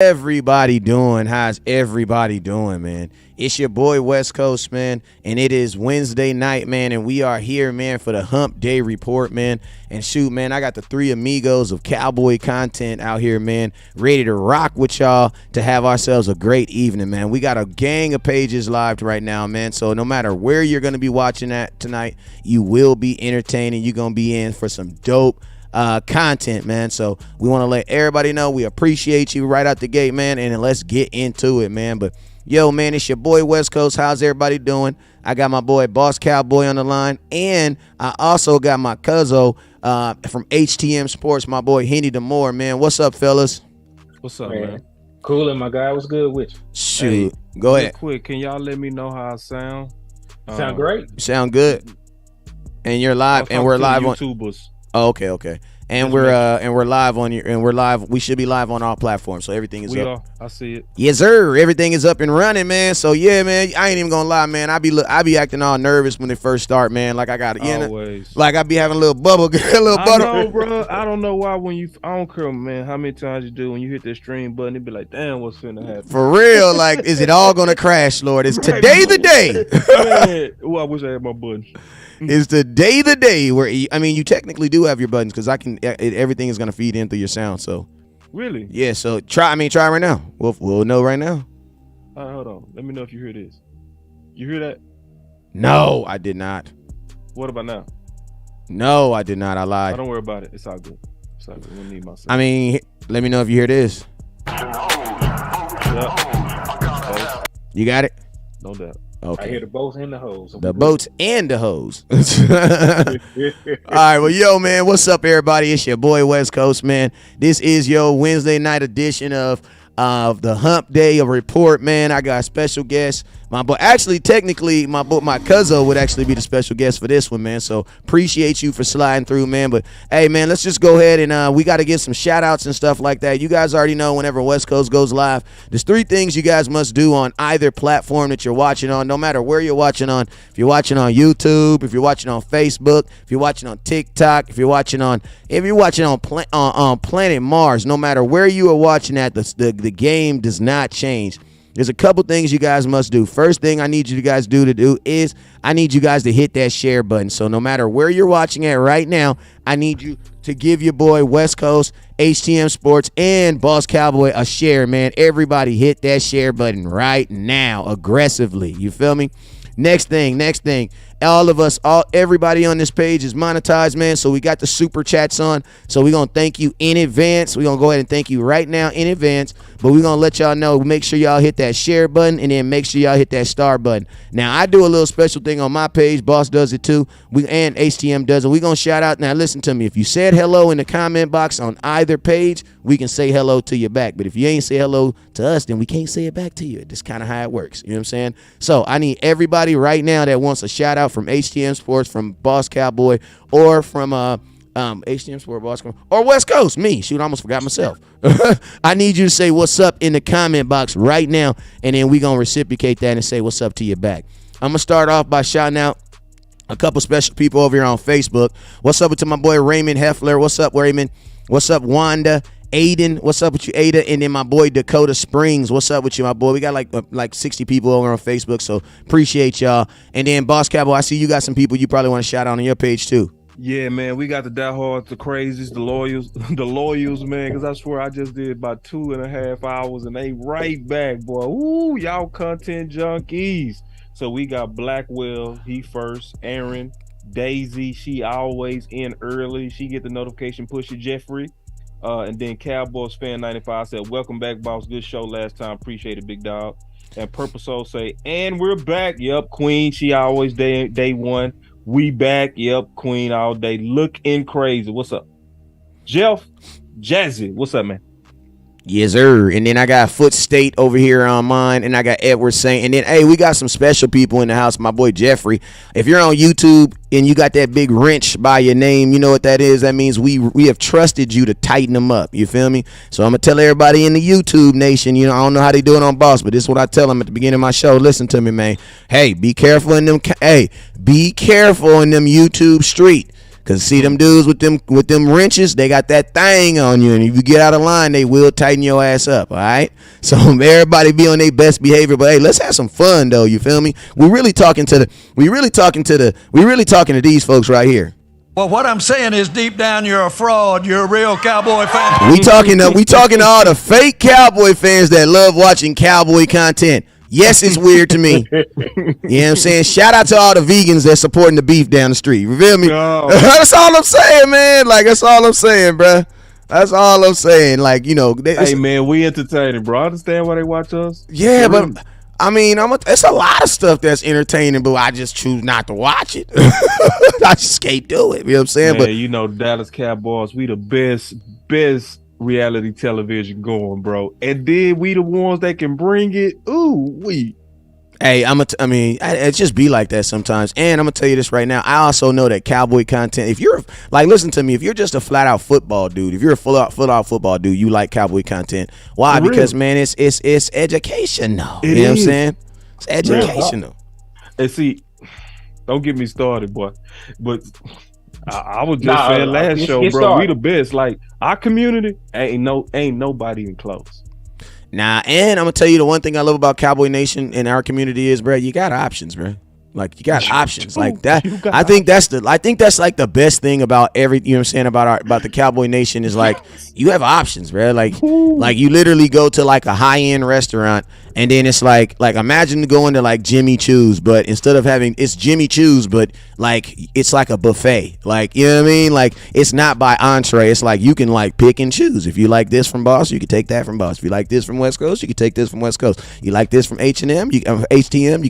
Everybody doing? How's everybody doing, man? It's your boy West Coast, man, and it is Wednesday night, man, and we are here, man, for the Hump Day Report, man. And shoot, man, I got the three amigos of Cowboy content out here, man, ready to rock with y'all to have ourselves a great evening, man. We got a gang of pages live right now, man, so no matter where you're going to be watching at tonight, you will be entertaining. You're going to be in for some dope content, man. So we want to let everybody know we appreciate you right out the gate, man, and let's get into it, man. But yo, man, it's your boy West Coast. How's everybody doing? I got my boy Boss Cowboy on the line, and I also got my cousin from HTM Sports, my boy Henny Moore, man. What's up, fellas? What's up, man? Cool, and my guy, what's good with you? Shoot, go ahead. Quick, can y'all let me know how I sound? Sound great. Sound good. And you're live, and we're live on YouTubers. Oh, okay. And we're live on your, and we're live. We should be live on all platforms, so everything is up. I see it. Yes, sir. Everything is up and running, man. So yeah, man. I ain't even gonna lie, man. I be acting all nervous when they first start, man. Like I got always. Like I be having a little bubble, a little butter. I know, bro. I don't know why I don't care, man. How many times you do when you hit that stream button, it be like, damn, what's finna happen? For real, like, is it all gonna crash, Lord? Is today the day? Man, I wish I had my button. Is today the day where you technically do have your buttons because everything is gonna feed in through your sound. So really, yeah. So try right now. We'll know right now. All right, hold on. Let me know if you hear this. You hear that? No, I did not. What about now? No, I did not. I lied. Don't worry about it. It's all good. It's all good. We'll need myself. I mean, let me know if you hear this. Yep. You got it? No doubt. Okay. I hear the boats and the hoes. The boats and the hoes. All right, well, yo, man, what's up, everybody? It's your boy West Coast, man. This is your Wednesday night edition of the Hump Day Report, man. I got a special guest. My boy, actually, technically, my cousin would actually be the special guest for this one, man. So appreciate you for sliding through, man. But hey, man, let's just go ahead and we got to give some shout outs and stuff like that. You guys already know whenever West Coast goes live, there's three things you guys must do on either platform that you're watching on, no matter where you're watching on. If you're watching on YouTube, if you're watching on Facebook, if you're watching on TikTok, if you're watching on Planet Mars, no matter where you are watching at, the game does not change. There's a couple things you guys must do. First thing I need you guys to do is I need you guys to hit that share button. So no matter where you're watching at right now, I need you to give your boy West Coast, HTM Sports, and Boss Cowboy a share, man. Everybody hit that share button right now aggressively. You feel me? Next thing. Everybody on this page is monetized, man. So we got the super chats on. So we're going to thank you in advance. We're going to go ahead and thank you right now in advance. But we're going to let y'all know, make sure y'all hit that share button and then make sure y'all hit that star button. Now, I do a little special thing on my page. Boss does it too. And HTM does it. We're going to shout out. Now, listen to me. If you said hello in the comment box on either page, we can say hello to you back. But if you ain't say hello to us, then we can't say it back to you. That's kind of how it works. You know what I'm saying? So I need everybody right now that wants a shout out from HTM Sports, from Boss Cowboy, or from HTM Sports, Boss Cowboy, or West Coast, me. Shoot, I almost forgot myself. I need you to say what's up in the comment box right now, and then we going to reciprocate that and say what's up to you back. I'm going to start off by shouting out a couple special people over here on Facebook. What's up to my boy Raymond Heffler? What's up, Raymond? What's up, Wanda? Aiden, what's up with you, Ada? And then my boy Dakota Springs, what's up with you, my boy? We got like 60 people over on Facebook, so appreciate y'all. And then Boss Cowboy, I see you got some people you probably want to shout out on your page too. Yeah, man, we got the diehards, the crazies, the loyals, man, because I swear I just did about 2.5 hours and they right back, boy. Ooh, y'all content junkies. So we got Blackwell, he first, Aaron, Daisy, she always in early. She get the notification push it, Jeffrey. And then Cowboys Fan 95 said, welcome back, boss. Good show last time. Appreciate it, big dog. And Purple Soul say, and we're back. Yep, Queen. She always day one. We back. Yep, Queen all day. Looking crazy. What's up? Jeff Jazzy. What's up, man? Yes, sir. And then I got Foot State over here on mine, and I got Edward Saint. And then, hey, we got some special people in the house. My boy Jeffrey. If you're on YouTube and you got that big wrench by your name, you know what that is? That means we have trusted you to tighten them up. You feel me? So I'm going to tell everybody in the YouTube nation, I don't know how they do it on Boss, but this is what I tell them at the beginning of my show. Listen to me, man. Hey, be careful in them. Be careful in them YouTube street. Cause see them dudes with them wrenches, they got that thing on you, and if you get out of line, they will tighten your ass up. All right, so everybody be on their best behavior. But hey, let's have some fun though. You feel me? We really talking to these folks right here. Well, what I'm saying is, deep down, you're a fraud. You're a real Cowboy fan. We talking to all the fake Cowboy fans that love watching Cowboy content. Yes, it's weird to me. You know what I'm saying? Shout out to all the vegans that's supporting the beef down the street. You feel me? Oh. That's all I'm saying, man. Like, that's all I'm saying, bro. That's all I'm saying. Like, you know. Hey, man, we entertaining, bro. I understand why they watch us. Yeah, but I mean, it's a lot of stuff that's entertaining, but I just choose not to watch it. I just can't do it. You know what I'm saying? Man, but you know, Dallas Cowboys, we the best reality television going, bro. And then we the ones that can bring it. Hey, it just be like that sometimes. And I'm gonna tell you this right now. I also know that Cowboy content. If you're listen to me. If you're just a flat out football dude, if you're a full out football dude, you like Cowboy content. Why? Because man, it's educational. You know what I'm saying? It's educational. And see, don't get me started, boy. But I was just saying last show, bro. We the best. Like our community ain't nobody even close. Nah, and I'm gonna tell you the one thing I love about Cowboy Nation in our community is, bro, you got options, bro. Like you got options like that. I think that's like the best thing about you know what I'm saying, about the Cowboy Nation is like you have options, bro. Like you literally go to like a high-end restaurant and then it's like imagine going to like Jimmy Choo's, but instead of having it's Jimmy Choo's, but like it's like a buffet. Like, you know what I mean? Like it's not by entree. It's like you can like pick and choose. If you like this from Boss, you can take that from Boss. If you like this from West Coast, you can take this from West Coast. You like this from HTM, you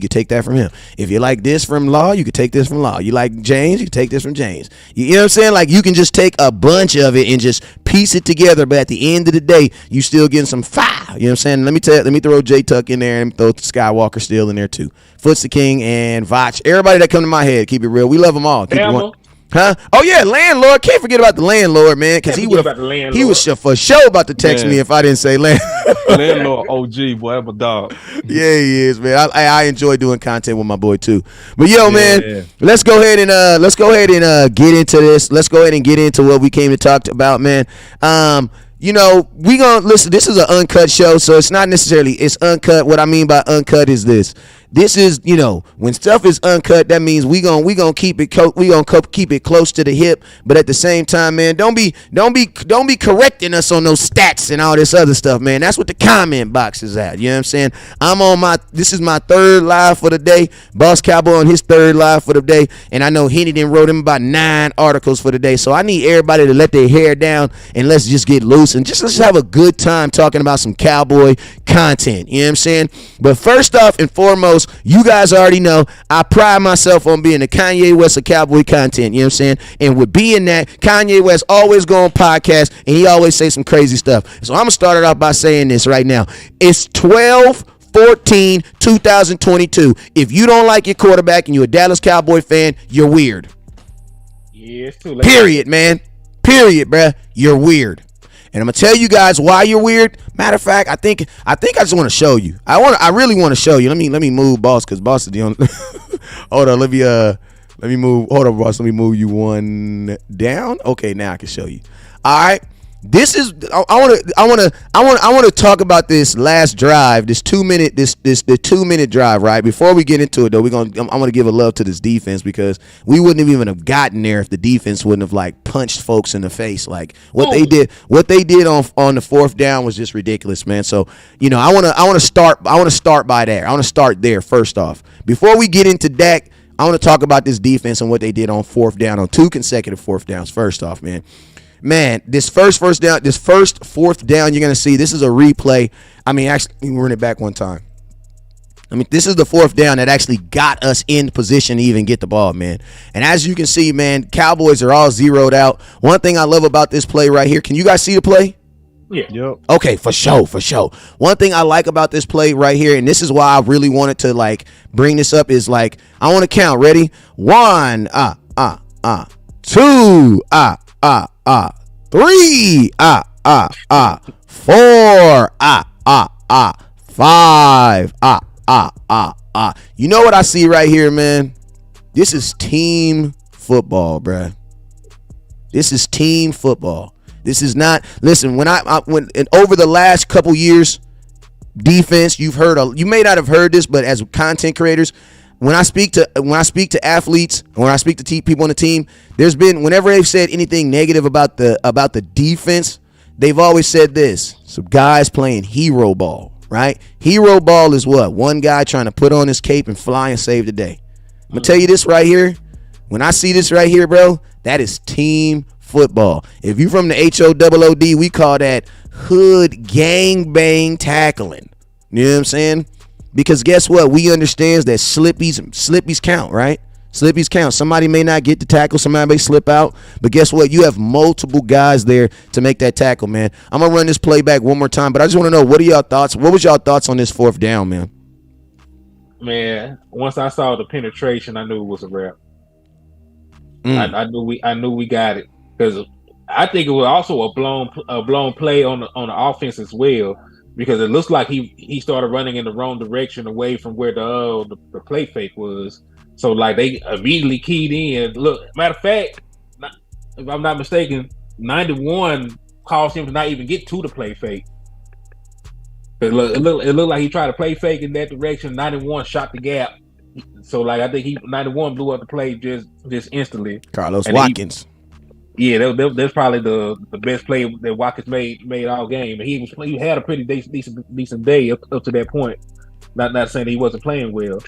can take that from him. If you like this from Law, you can take this from Law. You like James, you can take this from James. You know what I'm saying? Like you can just take a bunch of it and just piece it together, but at the end of the day, you still getting some fire. You know what I'm saying? Let me throw J Tuck in there and throw Skywalker still in there too. Foots the King and Vach. Everybody that come to my head, keep it real. We love them all. Keep it one. Huh? Oh yeah, landlord. Can't forget about the landlord, man, because he was for sure about to text me if I didn't say landlord. OG boy, I'm a dog. Yeah, he is, man. I enjoy doing content with my boy too. But yo, man, let's go ahead and get into this. Let's go ahead and get into what we came to talk about, man. You know, we gonna listen. This is an uncut show, so it's not necessarily it's uncut. What I mean by uncut is this. This is, you know, when stuff is uncut, that means we gonna keep it keep it close to the hip, but at the same time, man, don't be correcting us on those stats and all this other stuff, man. That's what the comment box is at. You know what I'm saying? This is my third live for the day. Boss Cowboy on his third live for the day, and I know Henny done wrote him about 9 articles for the day. So I need everybody to let their hair down and let's just get loose and let's have a good time talking about some Cowboy content. You know what I'm saying? But first off and foremost, you guys already know I pride myself on being the Kanye West of Cowboy content. You know what I'm saying? And with being that, Kanye West always go on podcast and he always say some crazy stuff. So I'm gonna start it off by saying this right now. It's 12/14/2022. If you don't like your quarterback and you're a Dallas Cowboy fan, you're weird. Yeah, it's too late. Period, man. Period, bruh. You're weird. And I'm gonna tell you guys why you're weird. Matter of fact, I think I just want to show you. I really want to show you. Let me move Boss, because Boss is the only. Hold on, let me move. Hold on, Boss. Let me move you one down. Okay, now I can show you. All right. This is I want to talk about this last drive, this 2-minute the 2-minute drive, right? Before we get into it though, I want to give a love to this defense because we wouldn't have even have gotten there if the defense wouldn't have like punched folks in the face. Like what they did on the fourth down was just ridiculous, man. So, you know, I want to start by there. I want to start there first off. Before we get into Dak, I want to talk about this defense and what they did on fourth down, on 2 consecutive fourth downs. First off, man, this first fourth down, you're going to see, this is a replay. I mean, actually, let me run it back one time. I mean, this is the fourth down that actually got us in position to even get the ball, man. And as you can see, man, Cowboys are all zeroed out. One thing I love about this play right here, can you guys see the play? Yeah. Yep. Okay, for sure. One thing I like about this play right here, and this is why I really wanted to, like, bring this up, is, like, I want to count. Ready? 1, 2, 3, 4, 5, You know what I see right here, man? This is team football, bruh. This is team football. This is not. Listen, when over the last couple years, defense. You may not have heard this, but as content creators, when I speak to athletes, when I speak to people on the team, there's been whenever they've said anything negative about the defense, they've always said this: some guys playing hero ball, right? Hero ball is what? One guy trying to put on his cape and fly and save the day. I'm gonna tell you this right here. When I see this right here, bro, that is team football. If you from the HOOOD, we call that hood gang bang tackling. You know what I'm saying? Because guess what? We understand that slippies count, right? Slippies count. Somebody may not get the tackle, somebody may slip out, but guess what? You have multiple guys there to make that tackle, man. I'm gonna run this play back one more time, but I just want to know, what are y'all thoughts? What was y'all thoughts on this fourth down, man? Man, once I saw the penetration, I knew it was a wrap. I knew we got it, because I think it was also a blown play on the offense as well, because it looks like he started running in the wrong direction away from where the play fake was. So like they immediately keyed in. Look, matter of fact, if I'm not mistaken, 91 caused him to not even get to the play fake. It looked like he tried to play fake in that direction. 91 shot the gap. So like I think 91 blew up the play just instantly. Carlos Watkins. That's probably the best play that Watkins made all game. And he had a pretty decent day up to that point. Not saying he wasn't playing well,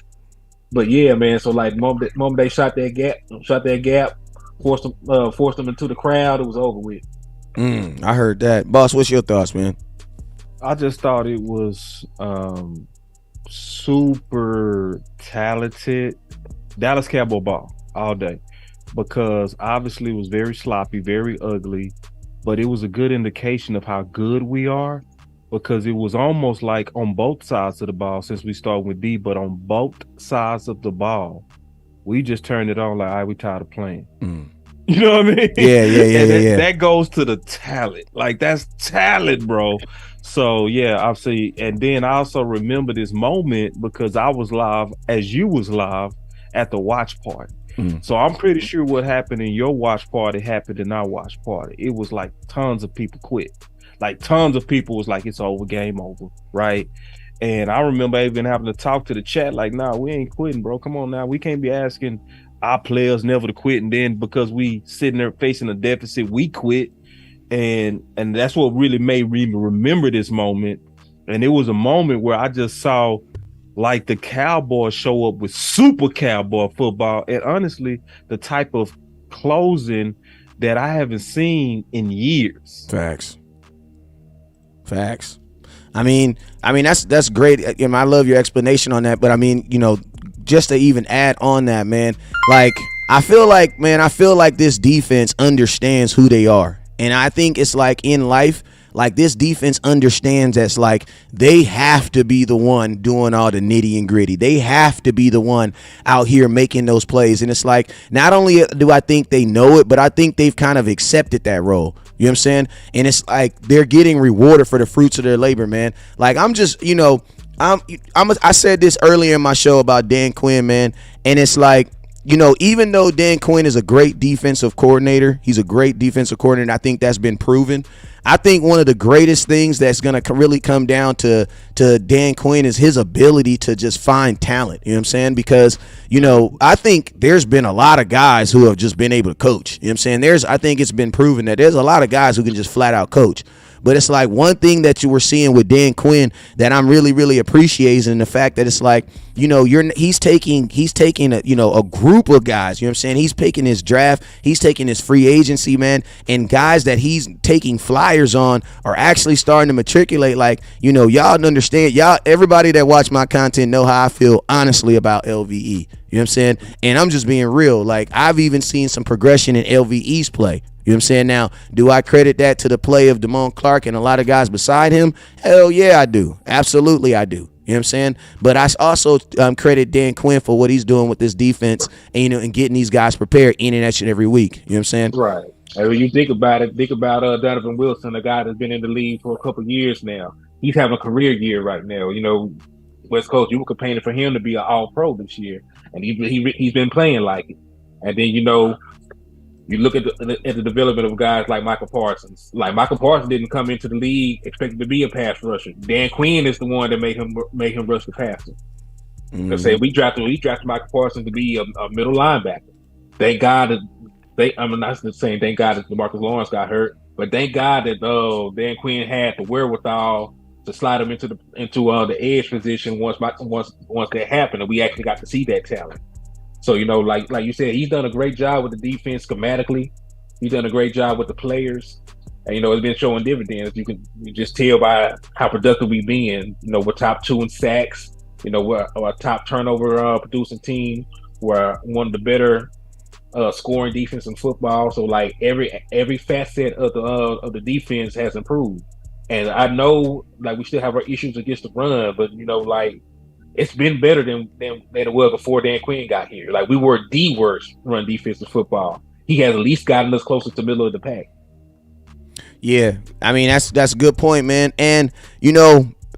but yeah, man. So like moment they shot that gap, forced them into the crowd. It was over with. I heard that, boss. What's your thoughts, man? I just thought it was super talented Dallas Cowboy ball all day, because obviously it was very sloppy, very ugly, but it was a good indication of how good we are, because it was almost like on both sides of the ball, since we started with D, but on both sides of the ball, we just turned it on like, all right, we tired of playing. You know what I mean? Yeah. That goes to the talent. Like, that's talent, bro. So yeah, obviously, and then I also remember this moment because I was live as you was live at the watch party. So I'm pretty sure what happened in your watch party happened in our watch party. It was like tons of people quit. Like tons of people was like, it's over, game over, right? And I remember even having to talk to the chat like, nah, we ain't quitting, bro. Come on now. We can't be asking our players never to quit, and then because we sitting there facing a deficit, we quit. And that's what really made me remember this moment. And it was a moment where I just saw like the Cowboys show up with super Cowboy football, and honestly, the type of closing that I haven't seen in years. Facts. I mean that's great. And I love your explanation on that. But I mean, just to even add on that, man, like I feel like this defense understands who they are. And I think it's like in life, like this defense understands that's like they have to be the one doing all the nitty and gritty. They have to be the one out here making those plays. And it's like, not only do I think they know it, but I think they've kind of accepted that role. You know what I'm saying? And it's like they're getting rewarded for the fruits of their labor, man. Like I'm just, I said this earlier in my show about Dan Quinn, man. And it's like, even though Dan Quinn is a great defensive coordinator, he's a great defensive coordinator, and I think that's been proven. I think one of the greatest things that's going to really come down to Dan Quinn is his ability to just find talent. You know what I'm saying? Because, I think there's been a lot of guys who have just been able to coach. You know what I'm saying? I think it's been proven that there's a lot of guys who can just flat out coach. But it's like one thing that you were seeing with Dan Quinn that I'm really, really appreciating, the fact that it's like, he's taking a group of guys, you know what I'm saying? He's taking his draft, he's taking his free agency, man, and guys that he's taking flyers on are actually starting to matriculate. Like, y'all understand, everybody that watch my content know how I feel honestly about LVE. You know what I'm saying? And I'm just being real. Like, I've even seen some progression in LVE's play. You know what I'm saying? Now, do I credit that to the play of Damone Clark and a lot of guys beside him? Hell yeah, I do. Absolutely, I do. You know what I'm saying? But I also credit Dan Quinn for what he's doing with this defense and getting these guys prepared in and each and every week. You know what I'm saying? Right. And when you think about it, Donovan Wilson, a guy that's been in the league for a couple of years now. He's having a career year right now. West Coast, you were campaigning for him to be an all-pro this year. And he's been playing like it. And then, You look at the development of guys like Micah Parsons. Like Micah Parsons didn't come into the league expected to be a pass rusher. Dan Quinn is the one that made him rush the passer. Because say we drafted Micah Parsons to be a middle linebacker. Thank God that I'm not saying thank God that DeMarcus Lawrence got hurt, but thank God that Dan Quinn had the wherewithal to slide him into the edge position once that happened, and we actually got to see that talent. So like you said, he's done a great job with the defense schematically. He's done a great job with the players, and it's been showing dividends. You just tell by how productive we've been. We're top 2 in sacks. We're a top turnover producing team. We're one of the better scoring defense in football. So like every facet of the defense has improved. And I know like we still have our issues against the run, but like it's been better than it was before Dan Quinn got here. Like we were the worst run defense in football. He has at least gotten us closer to the middle of the pack. Yeah, I mean that's a good point, man. And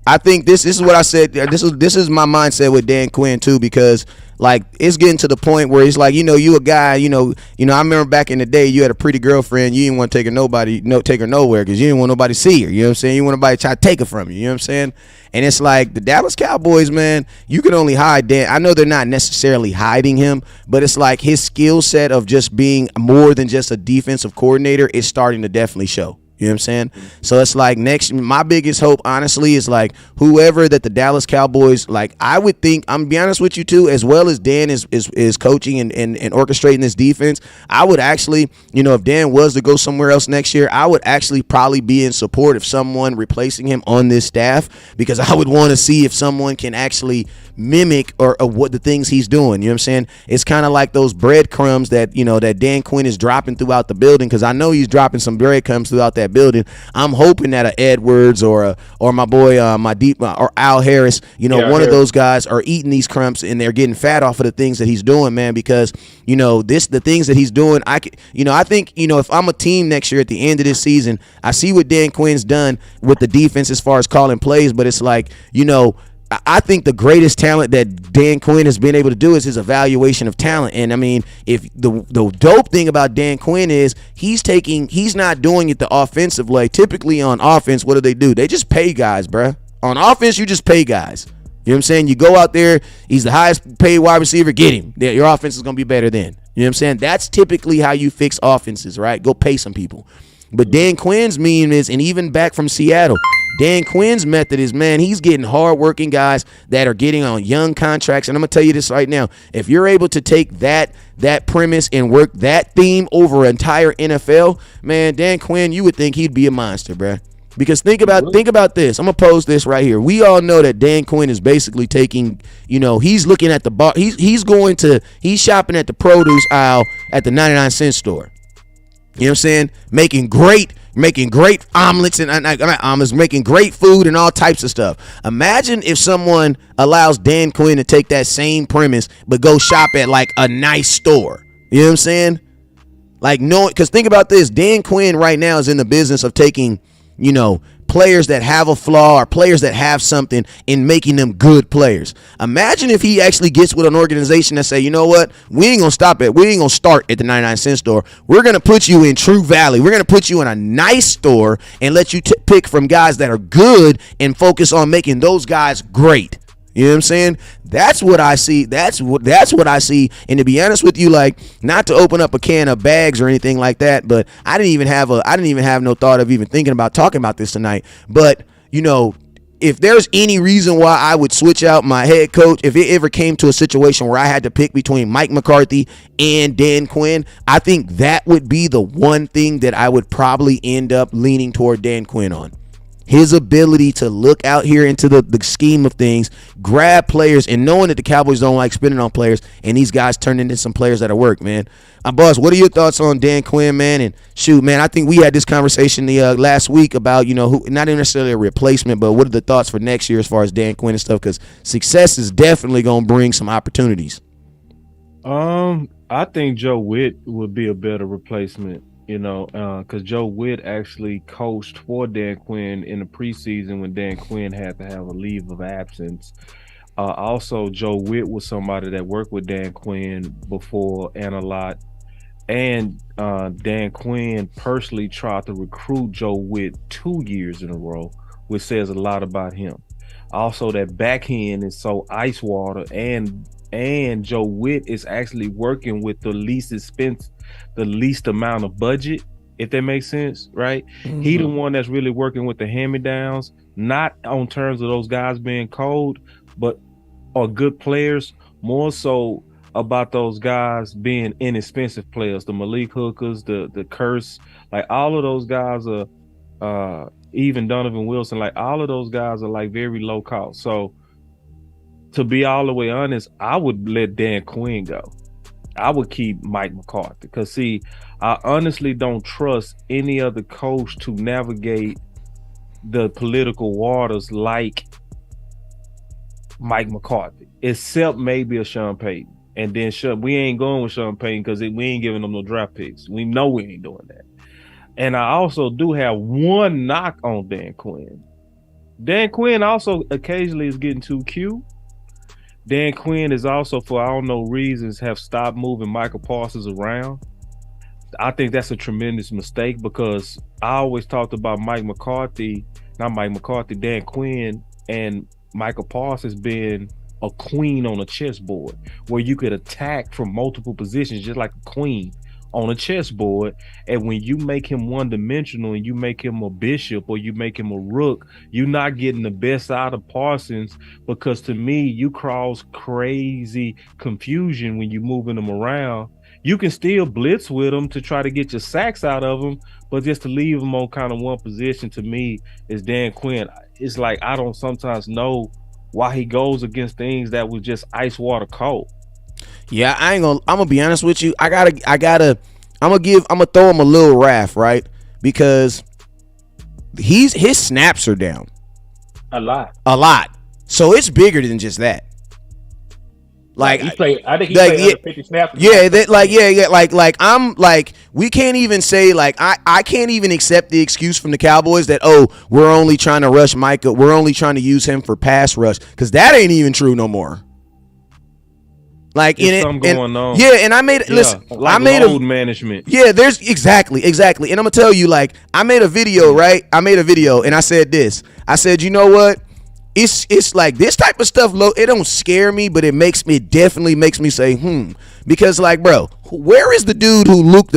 I think this is what I said. This is my mindset with Dan Quinn too, because like it's getting to the point where it's like you a guy. I remember back in the day you had a pretty girlfriend. You didn't want to take her nowhere because you didn't want nobody to see her. You know what I'm saying? You didn't want nobody to try to take her from you. You know what I'm saying? And it's like the Dallas Cowboys, man. You can only hide Dan. I know they're not necessarily hiding him, but it's like his skill set of just being more than just a defensive coordinator is starting to definitely show. You know what I'm saying? So it's like my biggest hope, honestly, is like whoever that the Dallas Cowboys, like I would think, I'm gonna be honest with you too, as well as Dan is coaching and orchestrating this defense, I would actually, if Dan was to go somewhere else next year, I would actually probably be in support of someone replacing him on this staff, because I would want to see if someone can actually mimic or what the things he's doing. You know what I'm saying? It's kind of like those breadcrumbs that that Dan Quinn is dropping throughout the building, because I know he's dropping some breadcrumbs throughout that building. I'm hoping that a Edwards or my boy or Al Harris, one of those guys are eating these crumbs and they're getting fat off of the things that he's doing, man, because the things that he's doing, I think if I'm a team next year at the end of this season, I see what Dan Quinn's done with the defense as far as calling plays, but it's like I think the greatest talent that Dan Quinn has been able to do is his evaluation of talent. And I mean, if the dope thing about Dan Quinn is he's not doing it the offensive way. Typically on offense, what do? They just pay guys, bruh. On offense, you just pay guys. You know what I'm saying? You go out there, he's the highest paid wide receiver, get him. Your offense is going to be better then. You know what I'm saying? That's typically how you fix offenses, right? Go pay some people. But Dan Quinn's meme is, and even back from Seattle, Dan Quinn's method is, man, he's getting hard-working guys that are getting on young contracts. And I'm going to tell you this right now. If you're able to take that premise and work that theme over an entire NFL, man, Dan Quinn, you would think he'd be a monster, bruh. Because think about this. I'm going to pose this right here. We all know that Dan Quinn is basically taking, he's looking at the bar. He's shopping at the produce aisle at the 99-cent store. You know what I'm saying? Making great omelets and not omelets, making great food and all types of stuff. Imagine if someone allows Dan Quinn to take that same premise but go shop at like a nice store. You know what I'm saying? Like, no, because think about this. Dan Quinn right now is in the business of taking, players that have a flaw or players that have something and making them good players. Imagine if he actually gets with an organization that say, you know what, we ain't gonna start at the 99-cent store. We're gonna put you in True Valley. We're gonna put you in a nice store and let you pick from guys that are good and focus on making those guys great. You know what I'm saying? That's what I see. That's what I see. And to be honest with you, like, not to open up a can of bags or anything like that, but I didn't even have no thought of even thinking about talking about this tonight. But if there's any reason why I would switch out my head coach, if it ever came to a situation where I had to pick between Mike McCarthy and Dan Quinn, I think that would be the one thing that I would probably end up leaning toward Dan Quinn on. His ability to look out here into the scheme of things, grab players, and knowing that the Cowboys don't like spending on players, and these guys turn into some players that'll work, man. Boss, what are your thoughts on Dan Quinn, man? And shoot, man, I think we had this conversation the last week about, who, not necessarily a replacement, but what are the thoughts for next year as far as Dan Quinn and stuff? Because success is definitely going to bring some opportunities. I think Joe Witt would be a better replacement. Because Joe Witt actually coached for Dan Quinn in the preseason when Dan Quinn had to have a leave of absence. Also, Joe Witt was somebody that worked with Dan Quinn before and a lot. and Dan Quinn personally tried to recruit Joe Witt 2 years in a row, which says a lot about him. Also, that backhand is so ice water, and Joe Witt is actually working with the least expense, the least amount of budget, if that makes sense, right? Mm-hmm. He the one that's really working with the hand-me-downs, not on terms of those guys being cold, but are good players, more so about those guys being inexpensive players, the Malik Hookers, the Curse, like all of those guys are, even Donovan Wilson, like all of those guys are like very low cost. So to be all the way honest, I would let Dan Quinn go. I would keep Mike McCarthy because see, I honestly don't trust any other coach to navigate the political waters like Mike McCarthy, except maybe a Sean Payton. And then we ain't going with Sean Payton because we ain't giving them no draft picks. We know we ain't doing that. And I also do have one knock on Dan Quinn. Dan Quinn also occasionally is getting too cute. Dan Quinn is also, for I don't know reasons, have stopped moving Micah Parsons around. I think that's a tremendous mistake because I always talked about Dan Quinn and Micah Parsons being a queen on a chessboard where you could attack from multiple positions just like a queen on a chessboard. And when you make him one-dimensional and you make him a bishop or you make him a rook, you're not getting the best out of Parsons because to me, you cause crazy confusion when you're moving him around. You can still blitz with him to try to get your sacks out of him, but just to leave him on kind of one position to me is Dan Quinn. It's like I don't sometimes know why he goes against things that was just ice water cold. Yeah, I'm gonna be honest with you. I'm gonna throw him a little wrath, right? Because his snaps are down. A lot. So it's bigger than just that. Like he played, I think he played under 50 snaps. Yeah, I'm like, we can't even say like I can't even accept the excuse from the Cowboys that we're only trying to rush Micah, we're only trying to use him for pass rush, because that ain't even true no more. Like there's something going on. Yeah, and I made load management. Yeah, there's exactly. And I'm gonna tell you, like, I made a video, right? And I said this. I said, you know what? It's like this type of stuff, it don't scare me, but it definitely makes me say, because like, bro, where is the dude who leaked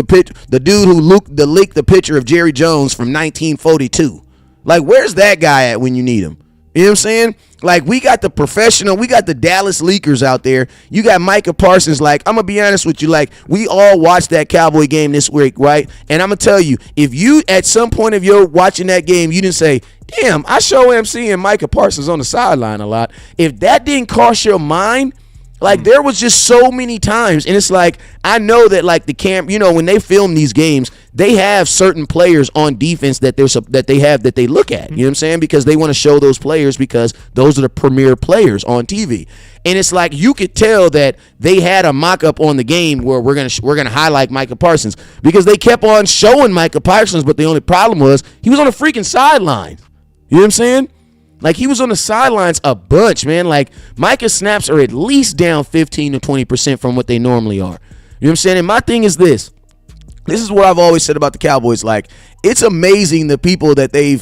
the picture of Jerry Jones from 1942? Like, where's that guy at when you need him? You know what I'm saying? Like, we got the professional, we got the Dallas leakers out there. You got Micah Parsons. Like, I'm going to be honest with you. Like, we all watched that Cowboy game this week, right? And I'm going to tell you, if you, at some point of your watching that game, you didn't say, damn, I sure am seeing Micah Parsons on the sideline a lot. If that didn't cross your mind, like, there was just so many times, and it's like, I know that, like, when they film these games, they have certain players on defense that they look at, you know what I'm saying? Because they want to show those players because those are the premier players on TV. And it's like, you could tell that they had a mock-up on the game where we're gonna highlight Micah Parsons because they kept on showing Micah Parsons, but the only problem was he was on the freaking sideline. You know what I'm saying? Like, he was on the sidelines a bunch, man. Like, Micah's snaps are at least down 15 to 20% from what they normally are. You know what I'm saying? And my thing is this. This is what I've always said about the Cowboys. Like, it's amazing the people that they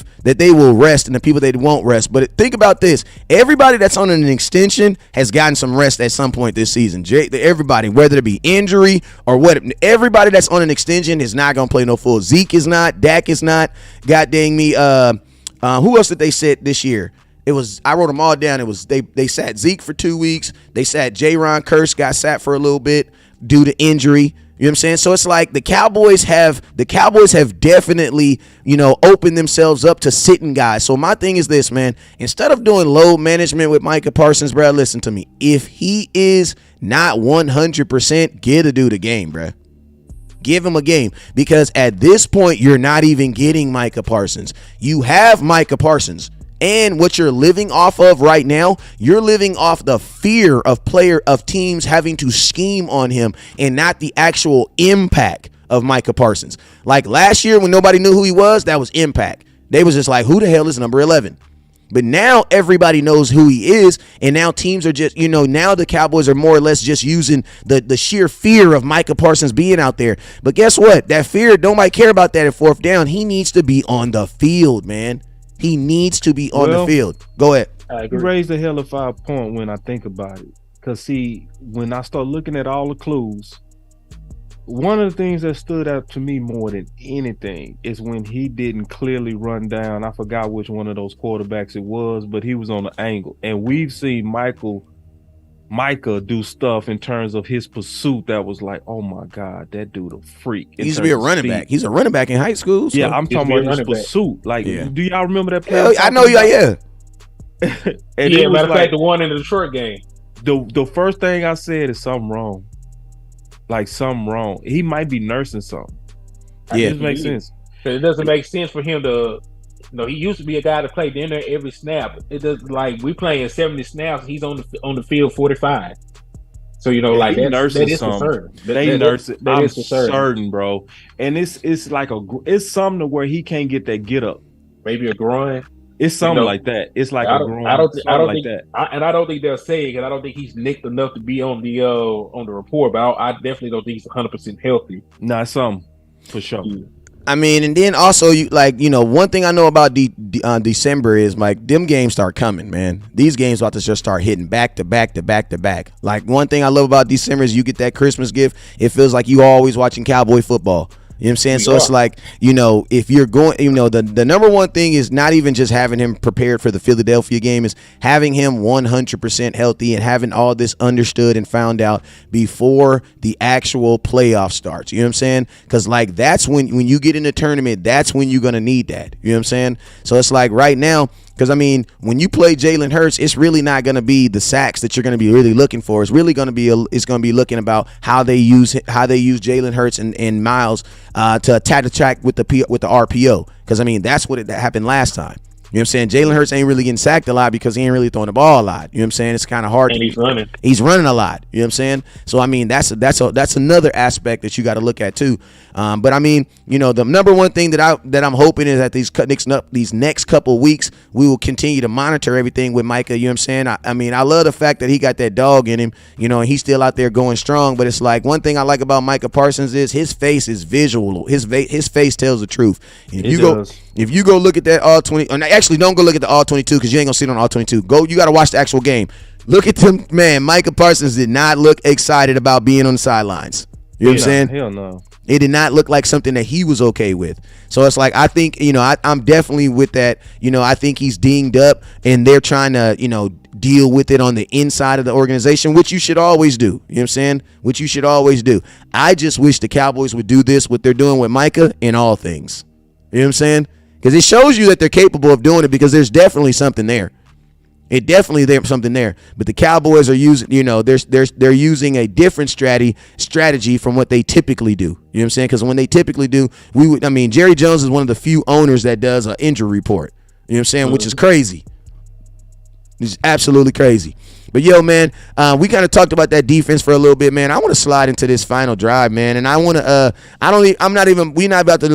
will rest and the people that won't rest. But think about this. Everybody that's on an extension has gotten some rest at some point this season. Everybody, whether it be injury or what, everybody that's on an extension is not going to play no full. Zeke is not. Dak is not. God dang me. Who else did they sit this year? I wrote them all down. It was they sat Zeke for 2 weeks. They sat J-Ron Curse, got sat for a little bit due to injury. You know what I'm saying? So it's like the Cowboys have definitely, opened themselves up to sitting guys. So my thing is this, man. Instead of doing load management with Micah Parsons, bro, listen to me. If he is not 100%, get a dude a game, bro. Give him a game, because at this point, you're not even getting Micah Parsons. You have Micah Parsons, and what you're living off of right now, you're living off the fear of teams having to scheme on him and not the actual impact of Micah Parsons. Like last year when nobody knew who he was, that was impact. They was just like, who the hell is number 11? But now everybody knows who he is, and now teams are just, now the Cowboys are more or less just using the sheer fear of Micah Parsons being out there. But guess what? That fear, nobody care about that at fourth down. He needs to be on the field, man. He needs to be on the field. Go ahead. You raised a hell of a point when I think about it. Because, see, when I start looking at all the clues, one of the things that stood out to me more than anything is when he didn't clearly run down. I forgot which one of those quarterbacks it was, but he was on the angle. And we've seen Micah do stuff in terms of his pursuit that was like, oh my God, that dude a freak. He used to be a running back. He's a running back in high school. So. Yeah, I'm talking about his pursuit. Like, do y'all remember that play? Hell, I know you. Yeah. And yeah, matter of fact, the one in the Detroit game. The first thing I said is something wrong. Like something wrong. He might be nursing something. Yeah, it doesn't make sense. It doesn't make sense for him to. He used to be a guy to play in there every snap. It does like we playing 70 snaps. He's on the field 45. So like that is concern. They nurse it. I'm certain, bro. And it's like it's something to where he can't get that get up. Maybe a groin. It's something like that. It's like a groin. I don't think that. I don't think they'll say it because I don't think he's nicked enough to be on the report. But I definitely don't think he's 100% healthy. Nah, some for sure. Yeah. I mean, and then also one thing I know about December is like them games start coming, man. These games about to just start hitting back to back to back to back. Like one thing I love about December is you get that Christmas gift. It feels like you always watching Cowboy football. You know what I'm saying? So it's like, if you're going, the number one thing is not even just having him prepared for the Philadelphia game, is having him 100% healthy and having all this understood and found out before the actual playoff starts. You know what I'm saying? Because like that's when you get in the tournament, that's when you're going to need that. You know what I'm saying? So it's like right now, because, I mean, when you play Jalen Hurts, it's really not going to be the sacks that you're going to be really looking for. It's really going to be looking about how they use Jalen Hurts and Miles to attack the track with the RPO. Because, I mean, that's what happened last time. You know what I'm saying? Jalen Hurts ain't really getting sacked a lot because he ain't really throwing the ball a lot. You know what I'm saying? It's kind of hard. And he's running. He's running a lot. You know what I'm saying? So, I mean, that's another aspect that you got to look at, too. But, I mean, the number one thing that I'm hoping is that these next couple weeks, we will continue to monitor everything with Micah. You know what I'm saying? I mean, I love the fact that he got that dog in him, and he's still out there going strong. But it's like one thing I like about Micah Parsons is his face is visual. His face tells the truth. And if you go look at that all 20, actually don't go look at the all 22 because you ain't gonna see it on all 22. You got to watch the actual game. Look at them, man. Micah Parsons did not look excited about being on the sidelines. You know what I'm saying? Hell no. It did not look like something that he was okay with. So it's like, I think, I'm definitely with that. I think he's dinged up and they're trying to, deal with it on the inside of the organization, which you should always do. You know what I'm saying? Which you should always do. I just wish the Cowboys would do this, what they're doing with Micah, in all things. You know what I'm saying? Because it shows you that they're capable of doing it because there's definitely something there. There's something there. But the Cowboys are using, they're using a different strategy from what they typically do. You know what I'm saying? Because when they typically do, Jerry Jones is one of the few owners that does an injury report. You know what I'm saying? Which is crazy. It's absolutely crazy. But yo, man, we kind of talked about that defense for a little bit, man. I want to slide into this final drive, man, and I want to. We're not about to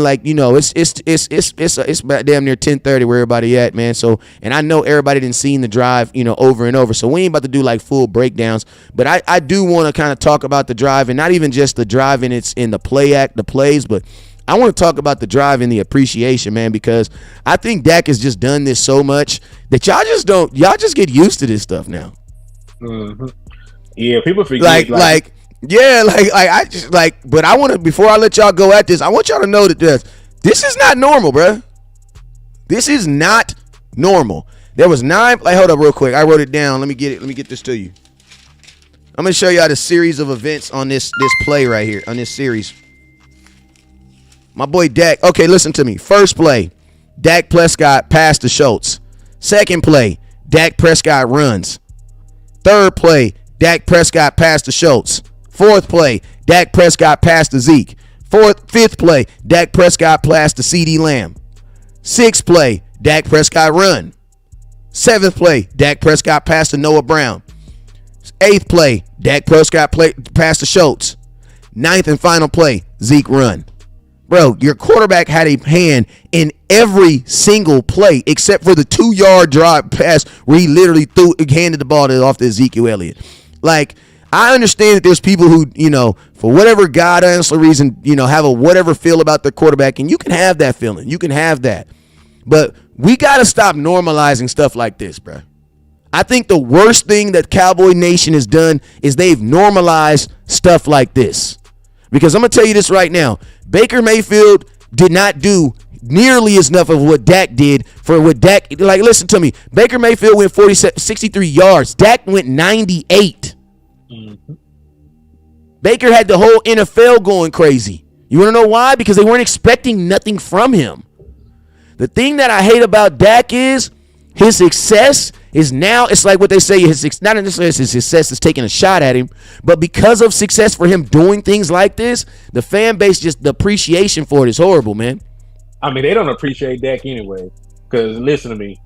it's about damn near 10:30 where everybody at, man. So, and I know everybody didn't seen the drive, over and over. So we ain't about to do like full breakdowns, but I do want to kind of talk about the drive, and not even just the drive in the plays, but I want to talk about the drive and the appreciation, man, because I think Dak has just done this so much that y'all just get used to this stuff now. Mm-hmm. Yeah, people forget. But I want to, before I let y'all go at this, I want y'all to know that this is not normal, bro. This is not normal. There was 9. Hold up, real quick. I wrote it down. Let me get it. Let me get this to you. I'm gonna show y'all the series of events on this play right here, on this series. My boy Dak. Okay, listen to me. First play, Dak Prescott passed to Schultz. Second play, Dak Prescott runs. Third play, Dak Prescott passed to Schultz. Fourth play, Dak Prescott passed to Zeke. Fifth play, Dak Prescott passed to CeeDee Lamb. Sixth play, Dak Prescott run. Seventh play, Dak Prescott passed to Noah Brown. Eighth play, Dak Prescott passed to Schultz. Ninth and final play, Zeke run. Bro, your quarterback had a hand in every single play except for the 2-yard drive pass where he literally handed the ball off to Ezekiel Elliott. Like, I understand that there's people who, for whatever God honestly reason, have a whatever feel about their quarterback, and you can have that feeling. You can have that. But we got to stop normalizing stuff like this, bro. I think the worst thing that Cowboy Nation has done is they've normalized stuff like this. Because I'm going to tell you this right now. Baker Mayfield did not do nearly as enough of what Dak did for what Dak, like, listen to me. Baker Mayfield went 63 yards. Dak went 98. Mm-hmm. Baker had the whole NFL going crazy. You want to know why? Because they weren't expecting nothing from him. The thing that I hate about Dak is his success is now, it's like what they say, not necessarily his success is taking a shot at him, but because of success for him doing things like this, the fan base, just the appreciation for it is horrible, man. I mean, they don't appreciate Dak anyway, because listen to me,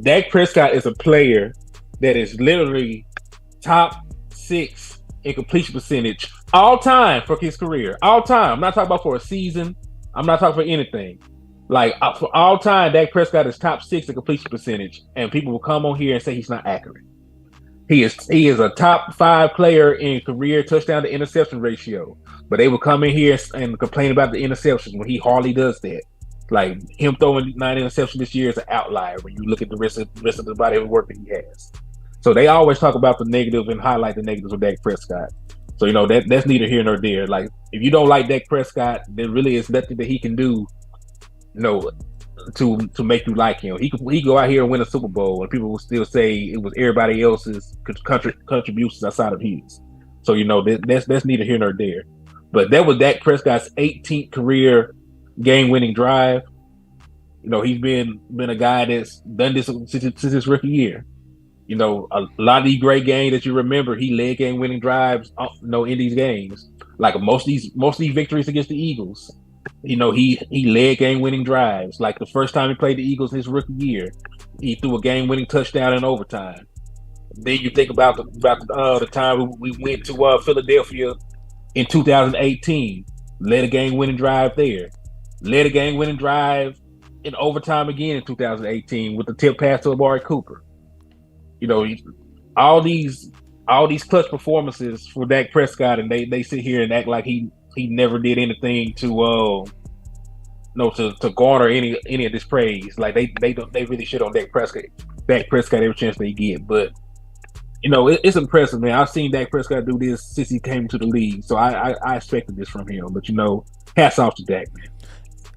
Dak Prescott is a player that is literally top 6 in completion percentage all time for his career. All time. I'm not talking about for a season. I'm not talking for anything. Like, for all time, Dak Prescott is top 6 in completion percentage, and people will come on here and say he's not accurate. He is a top 5 player in career touchdown to interception ratio, but they will come in here and complain about the interceptions when he hardly does that. Like, him throwing 9 interceptions this year is an outlier when you look at the rest of the body of work that he has. So they always talk about the negative and highlight the negatives of Dak Prescott. So, that's neither here nor there. Like, if you don't like Dak Prescott, there really is nothing that he can do to make you like him. He could go out here and win a Super Bowl, and people will still say it was everybody else's contributions outside of his. So that's neither here nor there. But that was Dak Prescott's 18th career game-winning drive. He's been a guy that's done this since his rookie year. A lot of these great games that you remember, he led game-winning drives. In these games, like most of these victories against the Eagles. He led game-winning drives. Like the first time he played the Eagles his rookie year, he threw a game-winning touchdown in overtime. Then you think about the time we went to Philadelphia in 2018, led a game-winning drive there. Led a game-winning drive in overtime again in 2018 with the tip pass to Amari Cooper. All these clutch performances for Dak Prescott, and they sit here and act like he never did anything to garner any of this praise. Like they really shit on Dak Prescott every chance they get. But it's impressive, man. I've seen Dak Prescott do this since he came to the league, so I expected this from him. But hats off to Dak, man.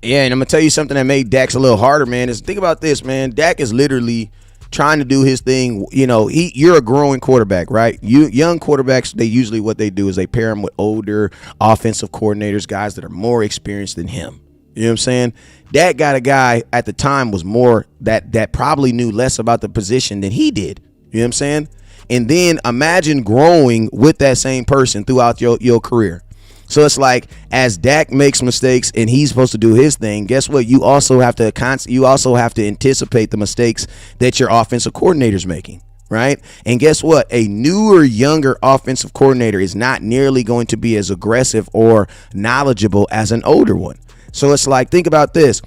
Yeah, and I'm gonna tell you something that made Dak's a little harder, man. Is think about this, man. Dak is literally trying to do his thing. You're a growing quarterback, right? Young quarterbacks, they usually what they do is they pair him with older offensive coordinators, guys that are more experienced than him. You know what I'm saying? Dak got a guy at the time was more that probably knew less about the position than he did. You know what I'm saying? And then imagine growing with that same person throughout your career. So it's like, as Dak makes mistakes and he's supposed to do his thing, guess what? You also have to anticipate the mistakes that your offensive coordinator's making, right? And guess what? A newer, younger offensive coordinator is not nearly going to be as aggressive or knowledgeable as an older one. So it's like, think about this,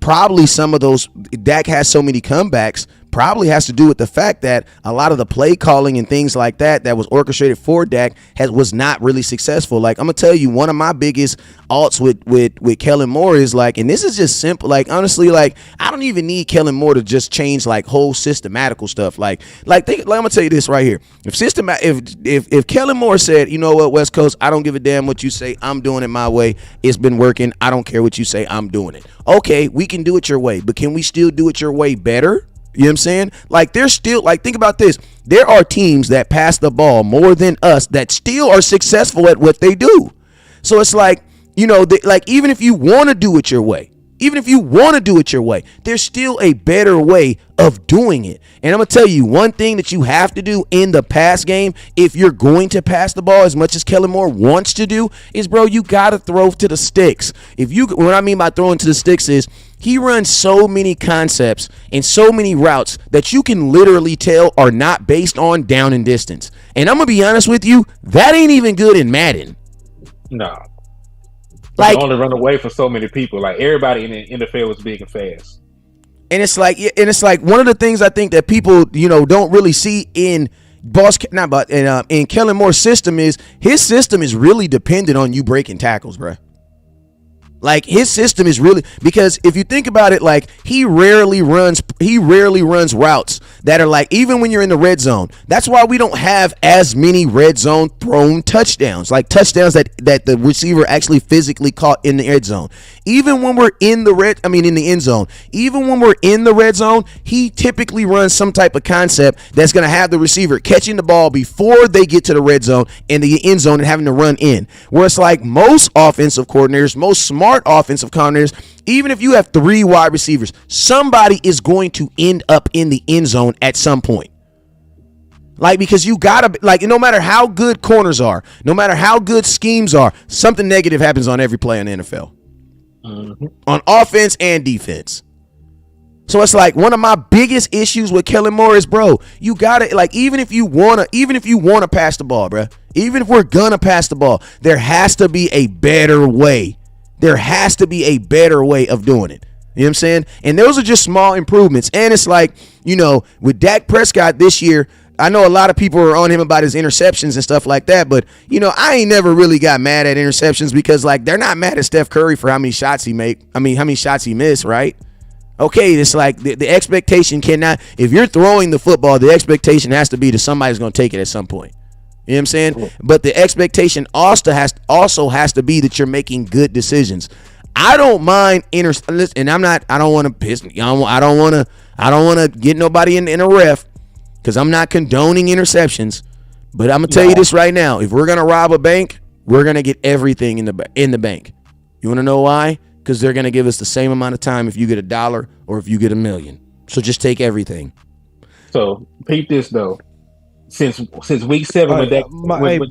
probably some of those, Dak has so many comebacks, probably has to do with the fact that a lot of the play calling and things like that was orchestrated for Dak was not really successful. Like, I'm gonna tell you, one of my biggest alts with Kellen Moore is like, and this is just simple, like, honestly, like, I don't even need Kellen Moore to just change like whole systematical stuff. Like I'm gonna tell you this right here. If Kellen Moore said, you know what, West Coast, I don't give a damn what you say, I'm doing it my way, it's been working, I don't care what you say, I'm doing it. Okay, we can do it your way, but can we still do it your way better? You know what I'm saying? Like, there's still, like, think about this. There are teams that pass the ball more than us that still are successful at what they do. So it's like, even if you want to do it your way, there's still a better way of doing it. And I'm going to tell you one thing that you have to do in the pass game, if you're going to pass the ball as much as Kellen Moore wants to do, is, bro, you got to throw to the sticks. What I mean by throwing to the sticks is, he runs so many concepts and so many routes that you can literally tell are not based on down and distance. And I'm going to be honest with you, that ain't even good in Madden. No. You can only run away from so many people. Like everybody in the NFL was big and fast. And it's like one of the things I think that people, don't really see in in Kellen Moore's system is his system is really dependent on you breaking tackles, bro. Like his system is really, because if you think about it, like he rarely runs routes that are like, even when you're in the red zone. That's why we don't have as many red zone thrown touchdowns, like touchdowns that the receiver actually physically caught in the red zone. Even when we're in the end zone, even when we're in the red zone, he typically runs some type of concept that's going to have the receiver catching the ball before they get to the red zone and the end zone and having to run in. Where it's like most offensive coordinators, most smart offensive coordinators, even if you have 3 wide receivers, somebody is going to end up in the end zone at some point. Like, because you gotta, like, no matter how good corners are, no matter how good schemes are, something negative happens on every play in the NFL. On offense and defense. So it's like one of my biggest issues with Kellen Moore is, bro, you gotta, like, even if you wanna pass the ball, bro, even if we're gonna pass the ball, there has to be a better way. There has to be a better way of doing it. You know what I'm saying? And those are just small improvements. And it's like, with Dak Prescott this year, I know a lot of people are on him about his interceptions and stuff like that, but, I ain't never really got mad at interceptions because, like, they're not mad at Steph Curry for how many shots he how many shots he missed, right? Okay, it's like the expectation cannot, if you're throwing the football, the expectation has to be that somebody's going to take it at some point. You know what I'm saying? Cool. But the expectation also has to be that you're making good decisions. I don't mind and I don't want to piss me. I don't want to get nobody in a ref because I'm not condoning interceptions. But I'm gonna tell you this right now: if we're gonna rob a bank, we're gonna get everything in the bank. You want to know why? Because they're gonna give us the same amount of time if you get $1 or if you get $1 million. So just take everything. So peep this though. Since week 7,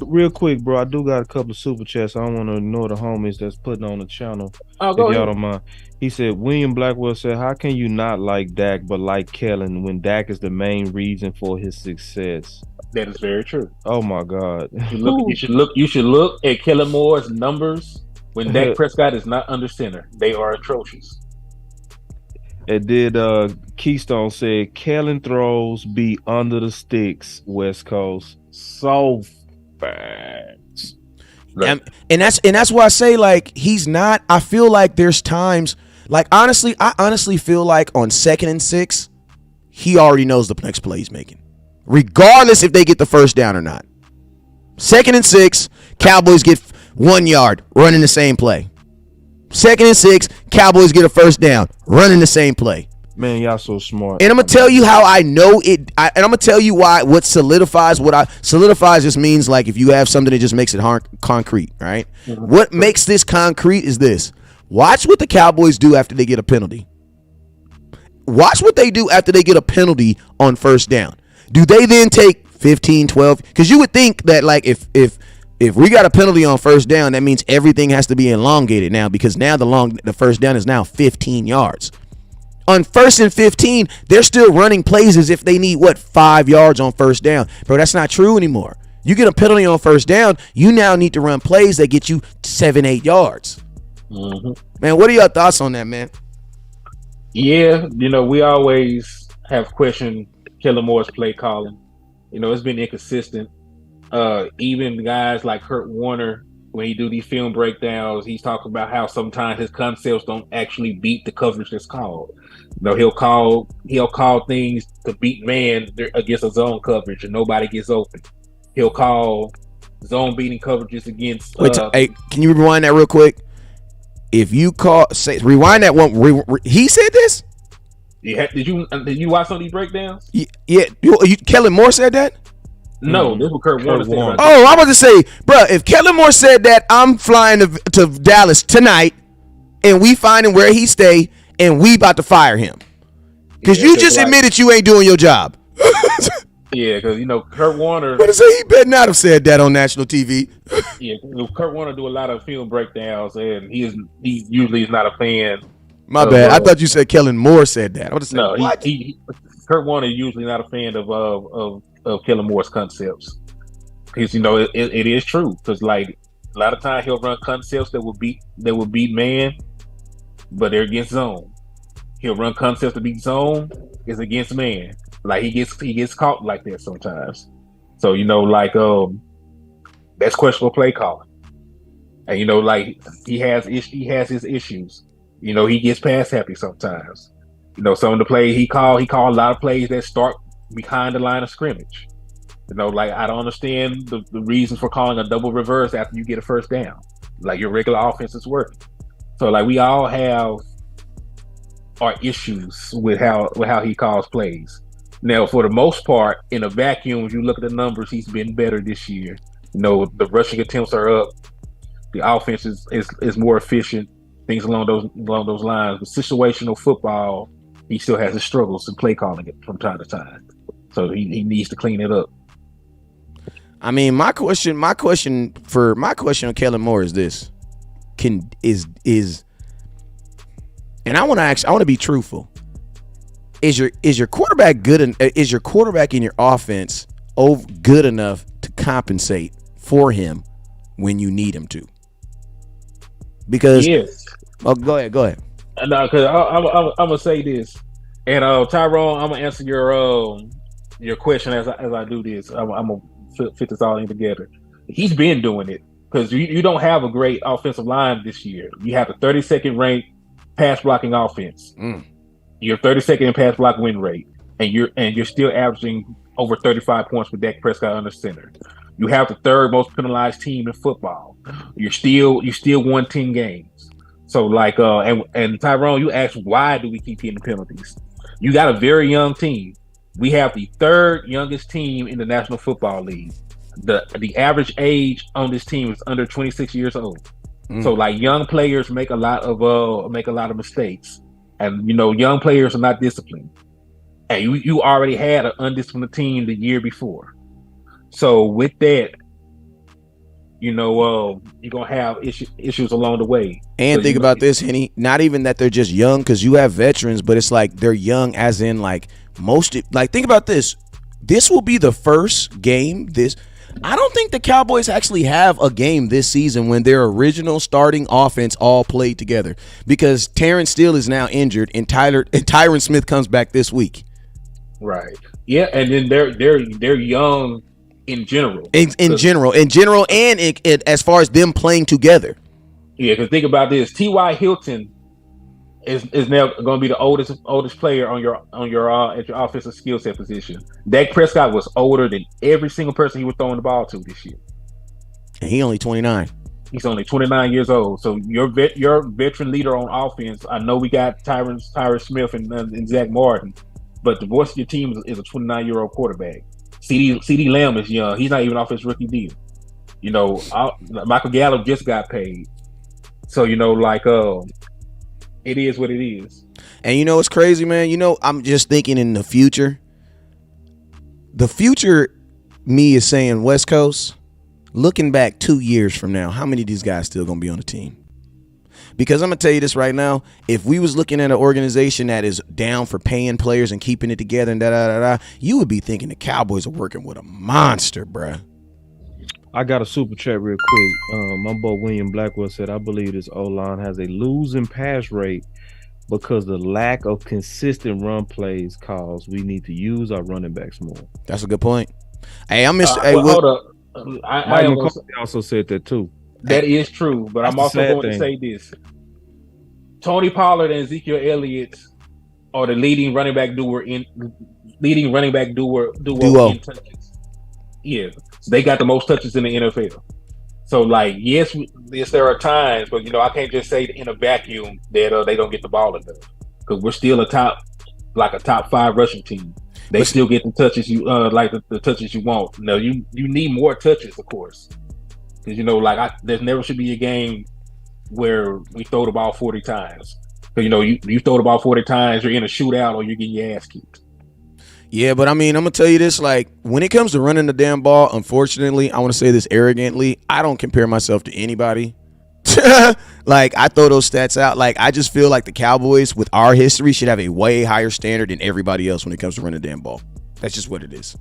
real quick, bro, I do got a couple of super chats. I don't want to ignore the homies that's putting on the channel. Oh, go ahead. Y'all don't mind. He said, William Blackwell said, how can you not like Dak but like Kellen when Dak is the main reason for his success? That is very true. Oh my God. You should look at Kellen Moore's numbers when Dak Prescott is not under center. They are atrocious. It did. Keystone said Kellen throws be under the sticks. West Coast so fast. Right. And that's why I say, like, he's not. I feel like there's times, like, I honestly feel like on 2nd and 6, he already knows the next play he's making, regardless if they get the first down or not. 2nd and 6, Cowboys get 1 yard running the same play. 2nd and 6, Cowboys get a first down, running the same play. Man, y'all so smart. And I'm gonna tell you how I know it. And I'm gonna tell you why. What solidifies just means, like, if you have something that just makes it concrete, right? Mm-hmm. What makes this concrete is this. Watch what the Cowboys do after they get a penalty. Watch what they do after they get a penalty on first down. Do they then take 15, 12? Because you would think that, like, if we got a penalty on first down, that means everything has to be elongated now, because now the first down is now 15 yards. On 1st and 15, they're still running plays as if they need, 5 yards on first down. Bro, that's not true anymore. You get a penalty on first down, you now need to run plays that get you 7, 8 yards. Mm-hmm. Man, what are your thoughts on that, man? Yeah, we always have questioned Kellen Moore's play calling. It's been inconsistent. Even guys like Kurt Warner, when he do these film breakdowns, he's talking about how sometimes his concepts don't actually beat the coverage that's called. He'll call things to beat man against a zone coverage and nobody gets open. He'll call zone beating coverages against. Hey, can you rewind that real quick? If you rewind that one, he said this. Yeah, did you watch some of these breakdowns? Yeah. Kellen Moore said that. No, this is what Kurt Warner said. Right. Oh, I'm about to say, bro, if Kellen Moore said that, I'm flying to Dallas tonight, and we finding where he stay, and we about to fire him. Because you just admitted you ain't doing your job. Yeah, because, Kurt Warner. But I say he better not have said that on national TV. Yeah, Kurt Warner do a lot of film breakdowns, and he usually is not a fan. My bad. I thought you said Kellen Moore said that. I was no, Kurt Warner is usually not a fan of Kellen Moore's concepts. Because, it is true. Because, like, A lot of times he'll run concepts that will beat man, but they're against zone. He'll run concepts to beat zone, is against man. Like he gets caught like that sometimes. So that's questionable play calling. And he has his issues. He gets pass happy sometimes. Some of the plays he called a lot of plays that start behind the line of scrimmage. I don't understand the reasons for calling a double reverse after you get a first down. Like your regular offense is working. So we all have our issues with how he calls plays. Now, for the most part, in a vacuum, if you look at the numbers, he's been better this year. The rushing attempts are up. The offense is more efficient. Things along those lines. But situational football, he still has his struggles in play calling it from time to time. So he needs to clean it up. I mean, my question on Kellen Moore is this: and I want to be truthful. Is your quarterback good? Is your quarterback in your offense good enough to compensate for him when you need him to? Because yes. Oh, go ahead. No, because I'm gonna say this, and Tyrone, I'm gonna answer your question as I do this. I'm gonna fit this all in together. He's been doing it because you don't have a great offensive line this year. You have a 32nd ranked pass blocking offense. You're 32nd in pass block win rate, and you're still averaging over 35 points with Dak Prescott under center. You have the third most penalized team in football. You still won 10 games. So and Tyrone, you asked why do we keep hitting penalties? You got a very young team. We have the third youngest team in the National Football League. The average age on this team is under 26 years old. So young players make a lot of mistakes, and young players are not disciplined. And you already had an undisciplined team the year before. So with that, you're gonna have issues along the way. And think about this, Henny. Not even that they're just young, because you have veterans, but it's like they're young as in think about this. This will be the first game. I don't think the Cowboys actually have a game this season when their original starting offense all played together, because Terrence Steele is now injured and Tyron Smith comes back this week. Right. Yeah, and then they're young in general. In general, and as far as them playing together. Yeah, because think about this: T.Y. Hilton is now going to be the oldest player on your at your offensive skill set position. Dak Prescott was older than every single person he was throwing the ball to this year, and he only 29. He's only 29 years old. So your veteran leader on offense. I know we got Tyron Smith and Zach Martin, but the voice of your team is a 29-year-old quarterback. CD Lamb is young. He's not even off his rookie deal. Michael Gallup just got paid. So it is what it is. And it's crazy, man. I'm just thinking in the future. The future me is saying West Coast, looking back 2 years from now, how many of these guys still going to be on the team? Because I'm going to tell you this right now. If we was looking at an organization that is down for paying players and keeping it together and you would be thinking the Cowboys are working with a monster, bruh. I got a super chat real quick. My boy William Blackwell said, I believe this O-line has a losing pass rate because the lack of consistent run plays calls. We need to use our running backs more. That's a good point. Hey, hold up. Mike McCarthy also said that too. That is true, but I'm also going to say this. Tony Pollard and Ezekiel Elliott are the leading running back duo in touches. Yeah, so they got the most touches in the NFL. So, yes, there are times, but I can't just say in a vacuum that they don't get the ball enough, because we're still a top 5 rushing team. They still get the touches the touches you want. No, you need more touches, of course, because there never should be a game where we throw the ball 40 times. Because you throw the ball 40 times, you're in a shootout or you're getting your ass kicked. Yeah, but I'm gonna tell you this, when it comes to running the damn ball, unfortunately, I want to say this arrogantly, I don't compare myself to anybody. I throw those stats out. I just feel like the Cowboys, with our history, should have a way higher standard than everybody else when it comes to running the damn ball. That's just what it is.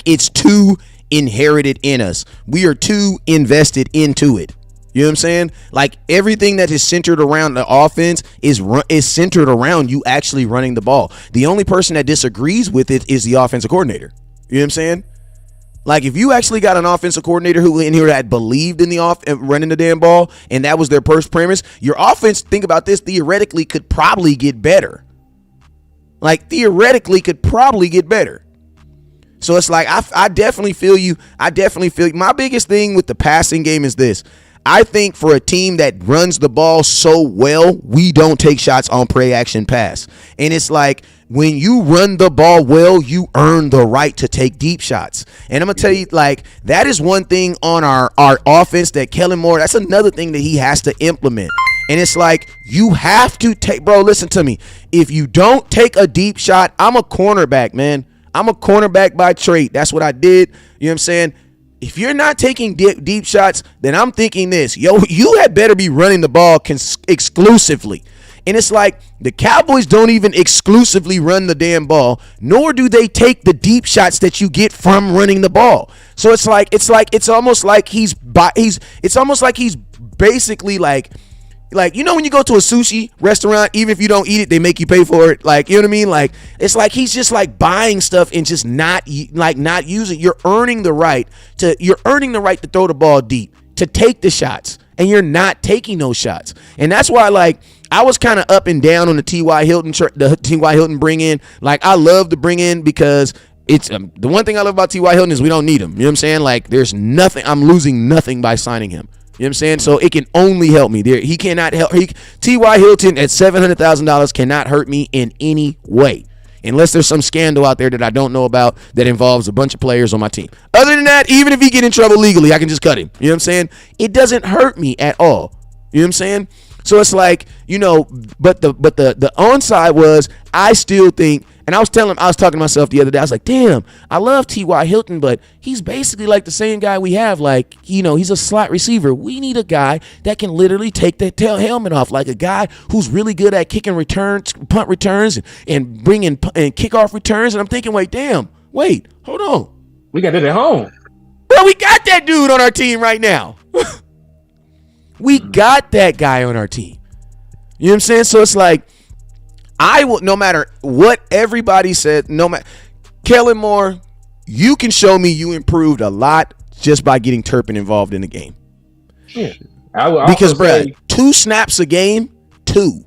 It's too inherited in us. We are too invested into it. You know what I'm saying? Like everything that is centered around the offense is centered around you actually running the ball. The only person that disagrees with it is the offensive coordinator. You know what I'm saying? Like if you actually got an offensive coordinator who in here that believed in the running the damn ball, and that was their first premise, your offense, think about this, theoretically could probably get better. Like theoretically could probably get better. So it's like I definitely feel you. I definitely feel you. My biggest thing with the passing game is this. I think for a team that runs the ball so well, we don't take shots on play action pass. And it's like when you run the ball well, you earn the right to take deep shots. And I'm going to tell you, like, that is one thing on our offense that Kellen Moore, that's another thing that he has to implement. And it's like you have to take, bro, listen to me. If you don't take a deep shot, I'm a cornerback, man. I'm a cornerback by trade. That's what I did. You know what I'm saying? If you're not taking deep shots, then I'm thinking this. Yo, you had better be running the ball exclusively. And it's like the Cowboys don't even exclusively run the damn ball, nor do they take the deep shots that you get from running the ball. So it's almost like he's basically like you know when you go to a sushi restaurant, even if you don't eat it, they make you pay for it. Like, you know what I mean? Like, it's like he's just like buying stuff and just not using. You're earning the right to throw the ball deep, to take the shots, and you're not taking those shots. And that's why, like, I was kind of up and down on the T.Y. Hilton bring in. Like, I love to bring in because it's the one thing I love about T.Y. Hilton is we don't need him. You know what I'm saying? Like, there's nothing. I'm losing nothing by signing him. You know what I'm saying? So it can only help me. He cannot help. T.Y. Hilton at $700,000 cannot hurt me in any way. Unless there's some scandal out there that I don't know about that involves a bunch of players on my team. Other than that, even if he get in trouble legally, I can just cut him. You know what I'm saying? It doesn't hurt me at all. You know what I'm saying? So it's like, you know, but the onside was, I still think, and I was talking to myself the other day, I was like, damn, I love T.Y. Hilton, but he's basically like the same guy we have. Like, you know, he's a slot receiver. We need a guy that can literally take that tail helmet off, like a guy who's really good at kicking returns, punt returns, and bringing and kickoff returns. And I'm thinking, wait, hold on. We got it at home. Bro, we got that dude on our team right now. We got that guy on our team. You know what I'm saying? So it's like, I will, no matter what everybody said, Kellen Moore, you can show me you improved a lot just by getting Turpin involved in the game. Yeah. Because, bro, 2 snaps a game, 2.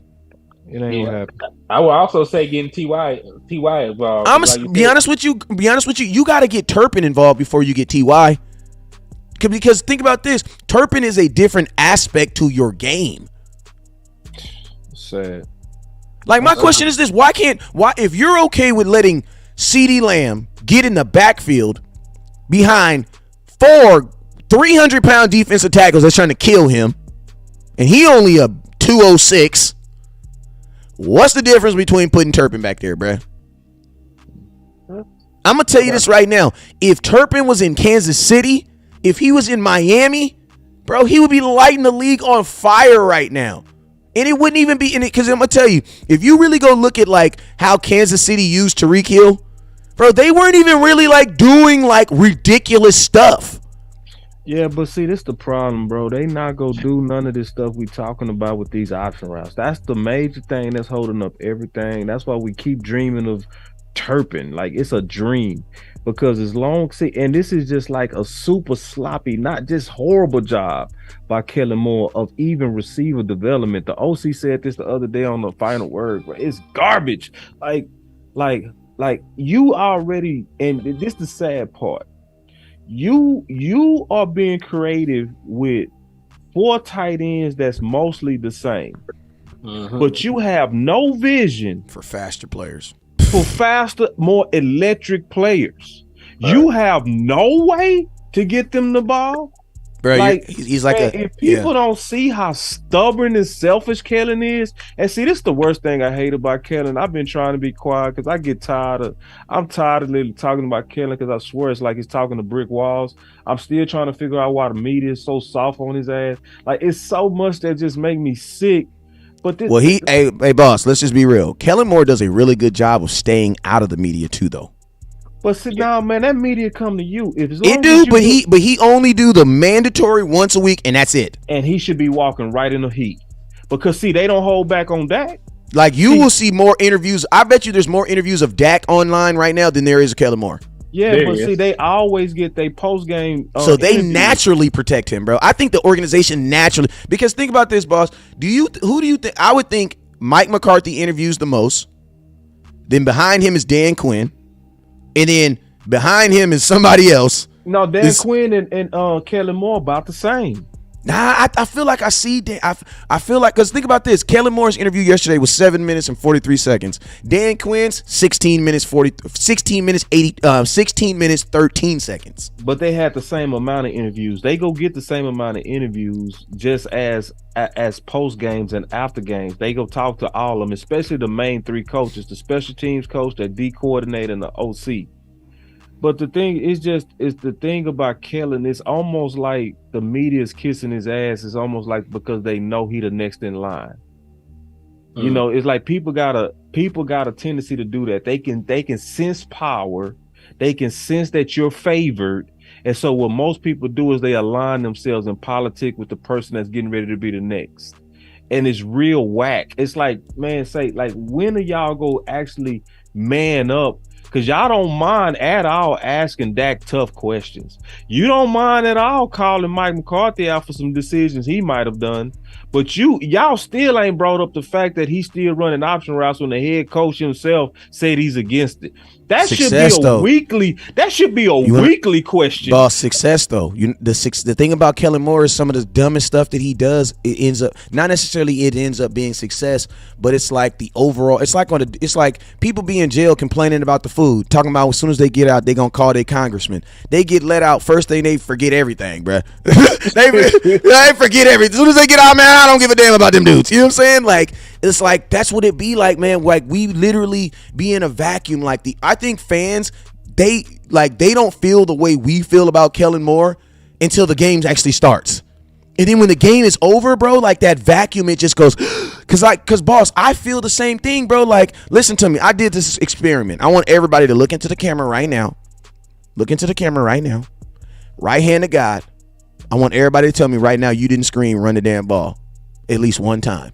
It ain't gonna happen. I will also say getting T.Y. involved. I'm gonna be honest with you. You got to get Turpin involved before you get T.Y. Because think about this, Turpin is a different aspect to your game. Sad. Like, my question is this, why if you're okay with letting CeeDee Lamb get in the backfield behind 4 300-pound defensive tackles that's trying to kill him, and he only a 206, what's the difference between putting Turpin back there, bruh? I'm going to tell you this right now. If Turpin was in Kansas City, if he was in Miami, bro, he would be lighting the league on fire right now. And it wouldn't even be in it, because I'm going to tell you, if you really go look at like how Kansas City used Tyreek Hill, bro, they weren't even really like doing like ridiculous stuff. Yeah, but see, this the problem, bro. They not gonna do none of this stuff we talking about with these option routes. That's the major thing that's holding up everything. That's why we keep dreaming of Turpin. Like, it's a dream. Because as long, see, and this is just like a super sloppy, not just horrible job by Kellen Moore of even receiver development. The OC said this the other day on the Final Word, bro. It's garbage. Like you already, and this is the sad part. You are being creative with 4 tight ends that's mostly the same, but you have no vision for faster players. For faster, more electric players. You have no way to get them the ball. Bro, like, he's like if people don't see how stubborn and selfish Kellen is, and see, this is the worst thing I hate about Kellen. I've been trying to be quiet because I'm tired of literally talking about Kellen, because I swear it's like he's talking to brick walls. I'm still trying to figure out why the media is so soft on his ass. Like, it's so much that just make me sick. But this, well, hey, boss, let's just be real. Kellen Moore does a really good job of staying out of the media too, though. But sit down, man. That media come to you. It do, but he only do the mandatory once a week, and that's it. And he should be walking right in the heat because see, they don't hold back on Dak. Like you will see more interviews. I bet you there's more interviews of Dak online right now than there is of Kellen Moore. Yeah, but see, they always get their post game. So they naturally protect him, bro. I think the organization naturally, because think about this, boss. Who do you think? I would think Mike McCarthy interviews the most. Then behind him is Dan Quinn. And then behind him is somebody else. No, Dan Quinn and Kellen Moore about the same. Nah, I feel like I see Dan. I feel like, because think about this. Kellen Moore's interview yesterday was 7 minutes and 43 seconds. Dan Quinn's 16 minutes 13 seconds. But they had the same amount of interviews. They go get the same amount of interviews just as post games and after games. They go talk to all of them, especially the main three coaches, the special teams coach, the D coordinator, and the OC. But the thing is the thing about Kellen, it's almost like the media is kissing his ass. It's almost like because they know he the next in line. Mm. You know, it's like people got a tendency to do that. They can sense power. They can sense that you're favored. And so what most people do is they align themselves in politics with the person that's getting ready to be the next. And it's real whack. It's like, man, when are y'all go actually man up? Because y'all don't mind at all asking Dak tough questions. You don't mind at all calling Mike McCarthy out for some decisions he might have done. But y'all still ain't brought up the fact that he's still running option routes when the head coach himself said he's against it. That should be a weekly question. Boss, success though. The thing about Kellen Moore is some of the dumbest stuff that he does. It ends up being success, but it's like the overall. It's like people be in jail complaining about the food, talking about as soon as they get out, they gonna call their congressman. They get let out first thing, they forget everything, bruh. they forget everything. As soon as they get out, man, I don't give a damn about them dudes. You know what I'm saying? Like, it's like that's what it be like, man. Like we literally be in a vacuum. I think fans, they don't feel the way we feel about Kellen Moore until the game actually starts. And then when the game is over, bro, like that vacuum, it just goes, cause boss, I feel the same thing, bro. Like, listen to me. I did this experiment. I want everybody to look into the camera right now. Look into the camera right now. Right hand to God. I want everybody to tell me right now you didn't scream, run the damn ball at least one time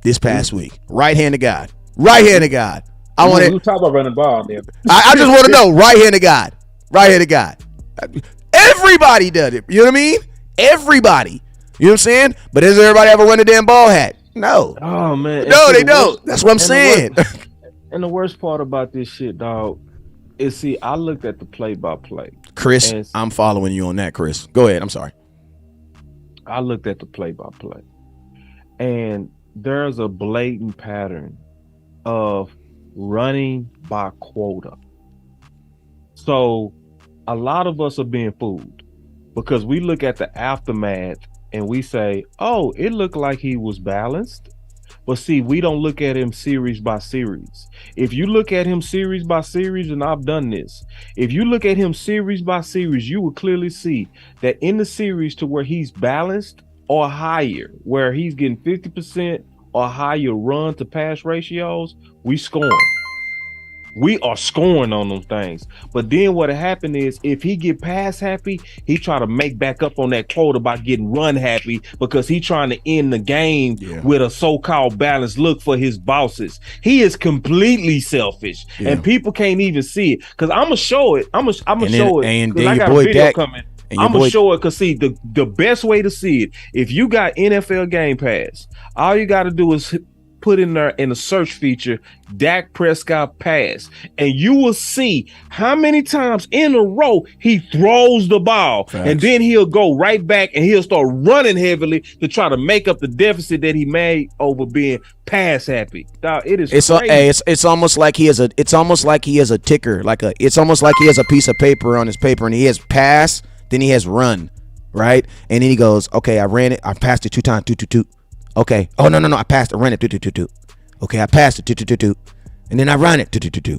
this past week. Right hand to God. Right hand to God. I want to talk about running the ball. I just want to know. Right hand to God. Right hand to God. Everybody does it. You know what I mean? Everybody. You know what I'm saying? But does everybody ever run the damn ball hat? No. Oh man. No, they don't. That's what I'm saying. And the worst part about this shit, dog, is see, I looked at the play-by-play. Chris, I'm following you on that, Chris. Go ahead. I'm sorry. I looked at the play-by-play. And there's a blatant pattern of running by quota. So a lot of us are being fooled because we look at the aftermath and we say, oh, it looked like he was balanced. But see, we don't look at him series by series. If you look at him series by series, and I've done this, if you look at him series by series, you will clearly see that in the series to where he's balanced or higher, where he's getting 50% or higher run to pass ratios, we scoring. We are scoring on them things. But then what happened is if he get pass happy, he try to make back up on that quote about getting run happy because he trying to end the game with a so-called balanced look for his bosses. He is completely selfish and people can't even see it. Cause I'm gonna show it. I'm gonna show it. And then I got a video coming. I'm gonna show it because see the best way to see it, if you got NFL Game Pass, all you got to do is put in there in the search feature Dak Prescott pass, and you will see how many times in a row he throws the ball. Facts. And then he'll go right back and he'll start running heavily to try to make up the deficit that he made over being pass happy. Dog, it's almost like he has a ticker, it's almost like he has a piece of paper on his paper and he has pass, then he has run, right? And then he goes, okay, I ran it, I passed it 2 times, 2. Okay. Oh, no. I passed it. Ran it. 2. Okay. I passed it. 2. And then I run it. 2. You know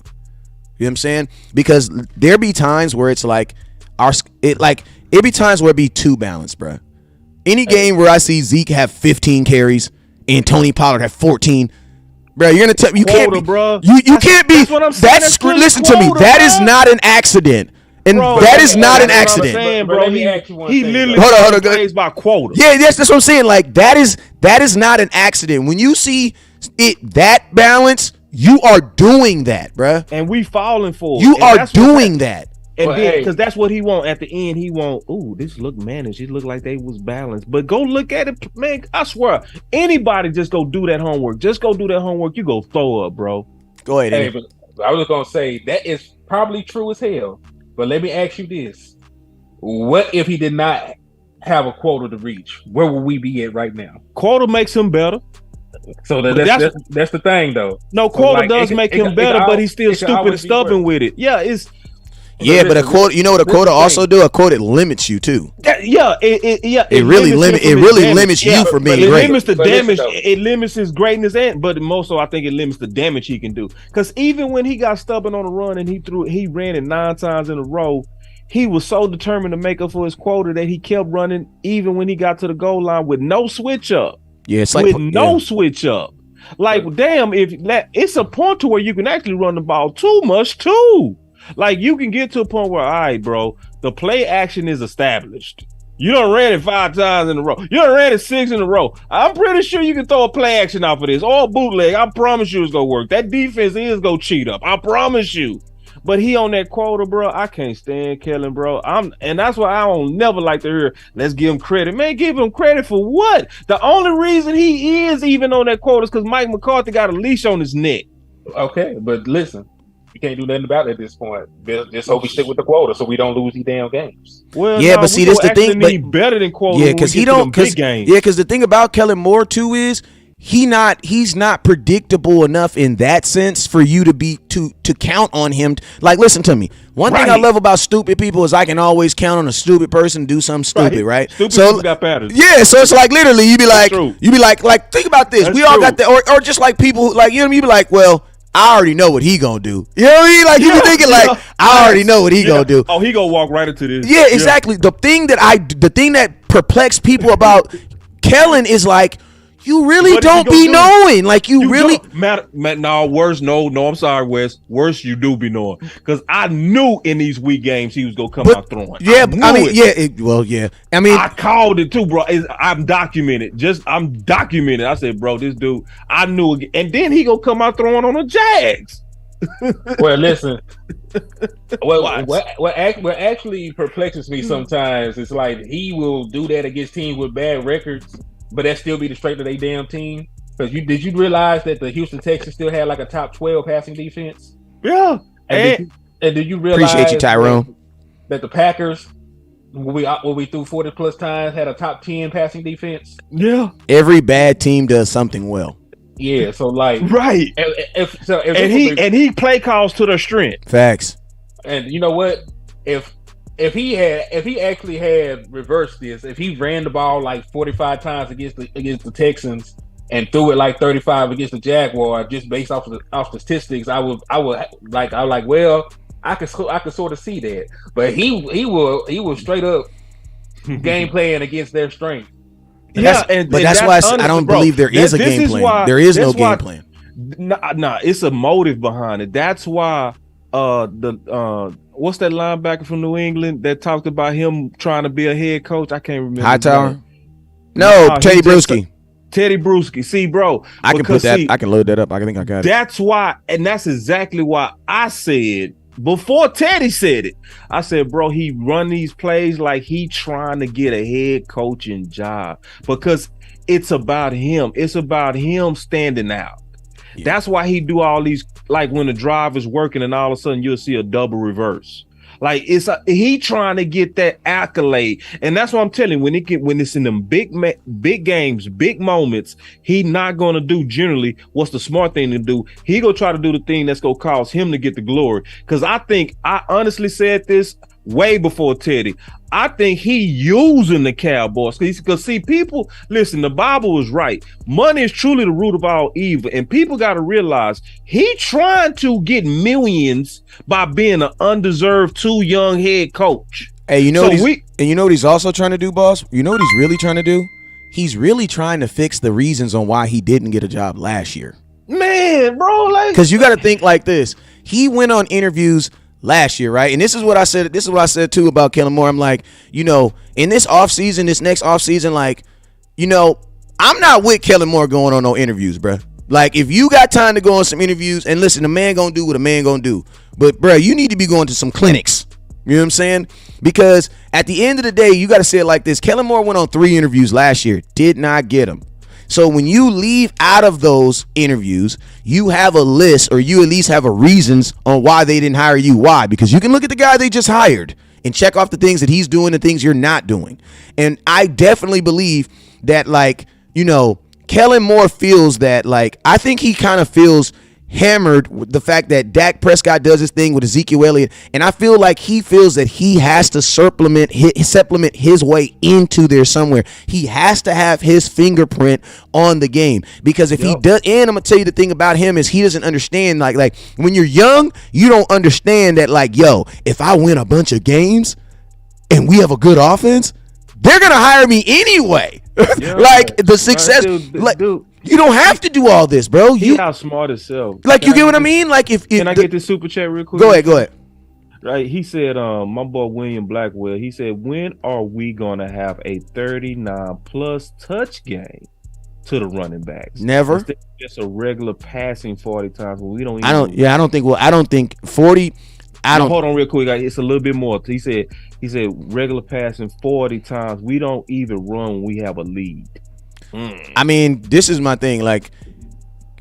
what I'm saying? Because there be times where it's like it be times where it be too balanced, bro. Any game where I see Zeke have 15 carries and Tony Pollard have 14, Bro, you're gonna tell me you Quota, can't be, bro. you can't be. That's what I'm saying. That's really listen to me. quota, That bro. is not an accident, and Bro, that is not an that's what I'm accident. saying, But bro. let me He ask you one thing, literally though. Hold on, plays by quota. Yeah, yes, that's what I'm saying. Like that is not an accident. When you see it that balance, you are doing that, bruh. And we falling for it. You And are that's doing that. And But then, hey. because that's what he want at the end. He want, ooh, this look managed. It look like they was balanced. But go look at it, man. I swear, anybody just go do that homework. Just go do that homework. You go throw up, bro. Go ahead. Hey, Eddie. but I was just gonna say that is probably true as hell. But let me ask you this: what if he did not have a quota to reach? Where would we be at right now? Quota makes him better. So But that's the thing, though. No, So, quota like, does it- make it- him it- better, it but al- he's still it can stupid always and be stubborn worse. with it. Yeah, it's Yeah, but a listen, quota. You know what a this is quota the also thing. do? A quota limits you too. It really limits him it from his really damage. limits you from being It great. limits the But listen, damage. though. It limits his greatness, but most so I think it limits the damage he can do. Because even when he got stubborn on the run and he ran it 9 times in a row, he was so determined to make up for his quota that he kept running even when he got to the goal line with no switch up. Yeah, it's like With no switch up. Like, damn, if that it's a point to where you can actually run the ball too much too. Like, you can get to a point where, all right, bro, the play action is established. You done ran it 5 times in a row. You done ran it 6 in a row. I'm pretty sure you can throw a play action off of this or a bootleg. I promise you it's gonna work. That defense is gonna cheat up. I promise you. But he on that quota, bro. I can't stand Kellen, bro. And that's why I don't never like to hear, let's give him credit. Man, give him credit for what? The only reason he is even on that quota is because Mike McCarthy got a leash on his neck. Okay, but listen, you can't do nothing about it at this point. Just hope we stick with the quota so we don't lose these damn games. Well, Yeah, no, but see, we this gonna the thing, actually need but- better than quota. Yeah, when we because he get to them don't. big games. Yeah, because the thing about Kellen Moore too is he's not predictable enough in that sense for you to be to count on him. Like, listen to me. One thing I Right. love about stupid people is I can always count on a stupid person to do something stupid, right? Stupid So people got patterns. yeah, so it's like literally you be like true. think about this. That's We all true. got that, or just like people like you know what I mean? You be like, well, I already know what he gonna do. You know what I mean? Like you be thinking like I already know what he gonna do. Oh, he gonna walk right into this. Yeah, exactly. The thing that perplexed people about Kellen is like, you really What is he don't gonna be do? knowing. Like you really No, worse. No, I'm sorry, Wes. Worse, you do be knowing. Because I knew in these weak games he was gonna come out throwing. Yeah, I mean, it. yeah. I mean, I called it too, bro. I'm documented. I'm documented. I said, bro, this dude, I knew it. And then he gonna come out throwing on the Jags. Well, listen. Watch. What actually perplexes me sometimes is like he will do that against teams with bad records, but that still be the strength of their damn team. Because did you realize that the Houston Texans still had like a top 12 passing defense? Yeah. And did you realize appreciate you, Tyrone, that the Packers, when we threw 40 plus times, had a top 10 passing defense? Yeah. every bad team does something well. Yeah, so like Right. if he play calls to their strength. Facts. and you know what? If he actually had reversed this, if he ran the ball like 45 times against the Texans and threw it like 35 against the Jaguars, just based off statistics, I would well, I could sort of see that. But he will straight up game playing against their strength. But that's why I don't believe there is a game plan. There is no game plan. Nah, it's a motive behind it. That's why what's that linebacker from New England that talked about him trying to be a head coach? I can't remember. Hightower? No, Teddy Bruschi. Teddy Bruschi. See, bro, I can put that. I can load that up. I think I got it. That's why, and that's exactly why I said before Teddy said it. I said, bro, he run these plays like he trying to get a head coaching job because it's about him. It's about him standing out. Yeah. That's why he do all these, like when the drive is working and all of a sudden you'll see a double reverse. Like he trying to get that accolade, and that's what I'm telling you. When it's in them big games, big moments, he not gonna do generally what's the smart thing to do. He gonna try to do the thing that's gonna cause him to get the glory. Because I honestly said this way before Teddy. I think he using the Cowboys because see, people listen. The Bible is right. Money is truly the root of all evil, and people got to realize he trying to get millions by being an undeserved too young head coach. Hey, you know what he's also trying to do, boss? You know what he's really trying to do? He's really trying to fix the reasons on why he didn't get a job last year. Man, saying, bro. Like, because you got to think like this. He went on interviews last year, right? And this is what I said. This is what I said too about Kellen Moore. I'm like, in this offseason, this next offseason, like, I'm not with Kellen Moore going on no interviews, bro. Like, if you got time to go on some interviews, and listen, a man gonna do what a man gonna do. But, bro, you need to be going to some clinics. You know what I'm saying? Because at the end of the day, you got to say it like this. Kellen Moore went on 3 interviews last year. Did not get them. So when you leave out of those interviews, you have a list, or you at least have a reasons on why they didn't hire you. Why? Because you can look at the guy they just hired and check off the things that he's doing and things you're not doing. And I definitely believe that, like, Kellen Moore feels that, like, I think he kind of feels hammered with the fact that Dak Prescott does his thing with Ezekiel Elliott, and I feel like he feels that he has to supplement his way into there somewhere. He has to have his fingerprint on the game, because if he does, and I'm gonna tell you the thing about him is he doesn't understand, like when you're young, you don't understand that, like, if I win a bunch of games and we have a good offense, they're gonna hire me anyway. Like the success, dude. You don't have to do all this, bro. He outsmart himself. Like, you get what I mean? Like, can I get this super chat real quick? Go ahead. Right, he said, my boy William Blackwell, he said, when are we gonna have a 39+ touch game to the running backs? Never. Instead of just a regular passing 40 times. Well, we don't. I don't think 40. Hold on real quick. It's a little bit more. He said regular passing 40 times. We don't even run when we have a lead. I mean, this is my thing. Like,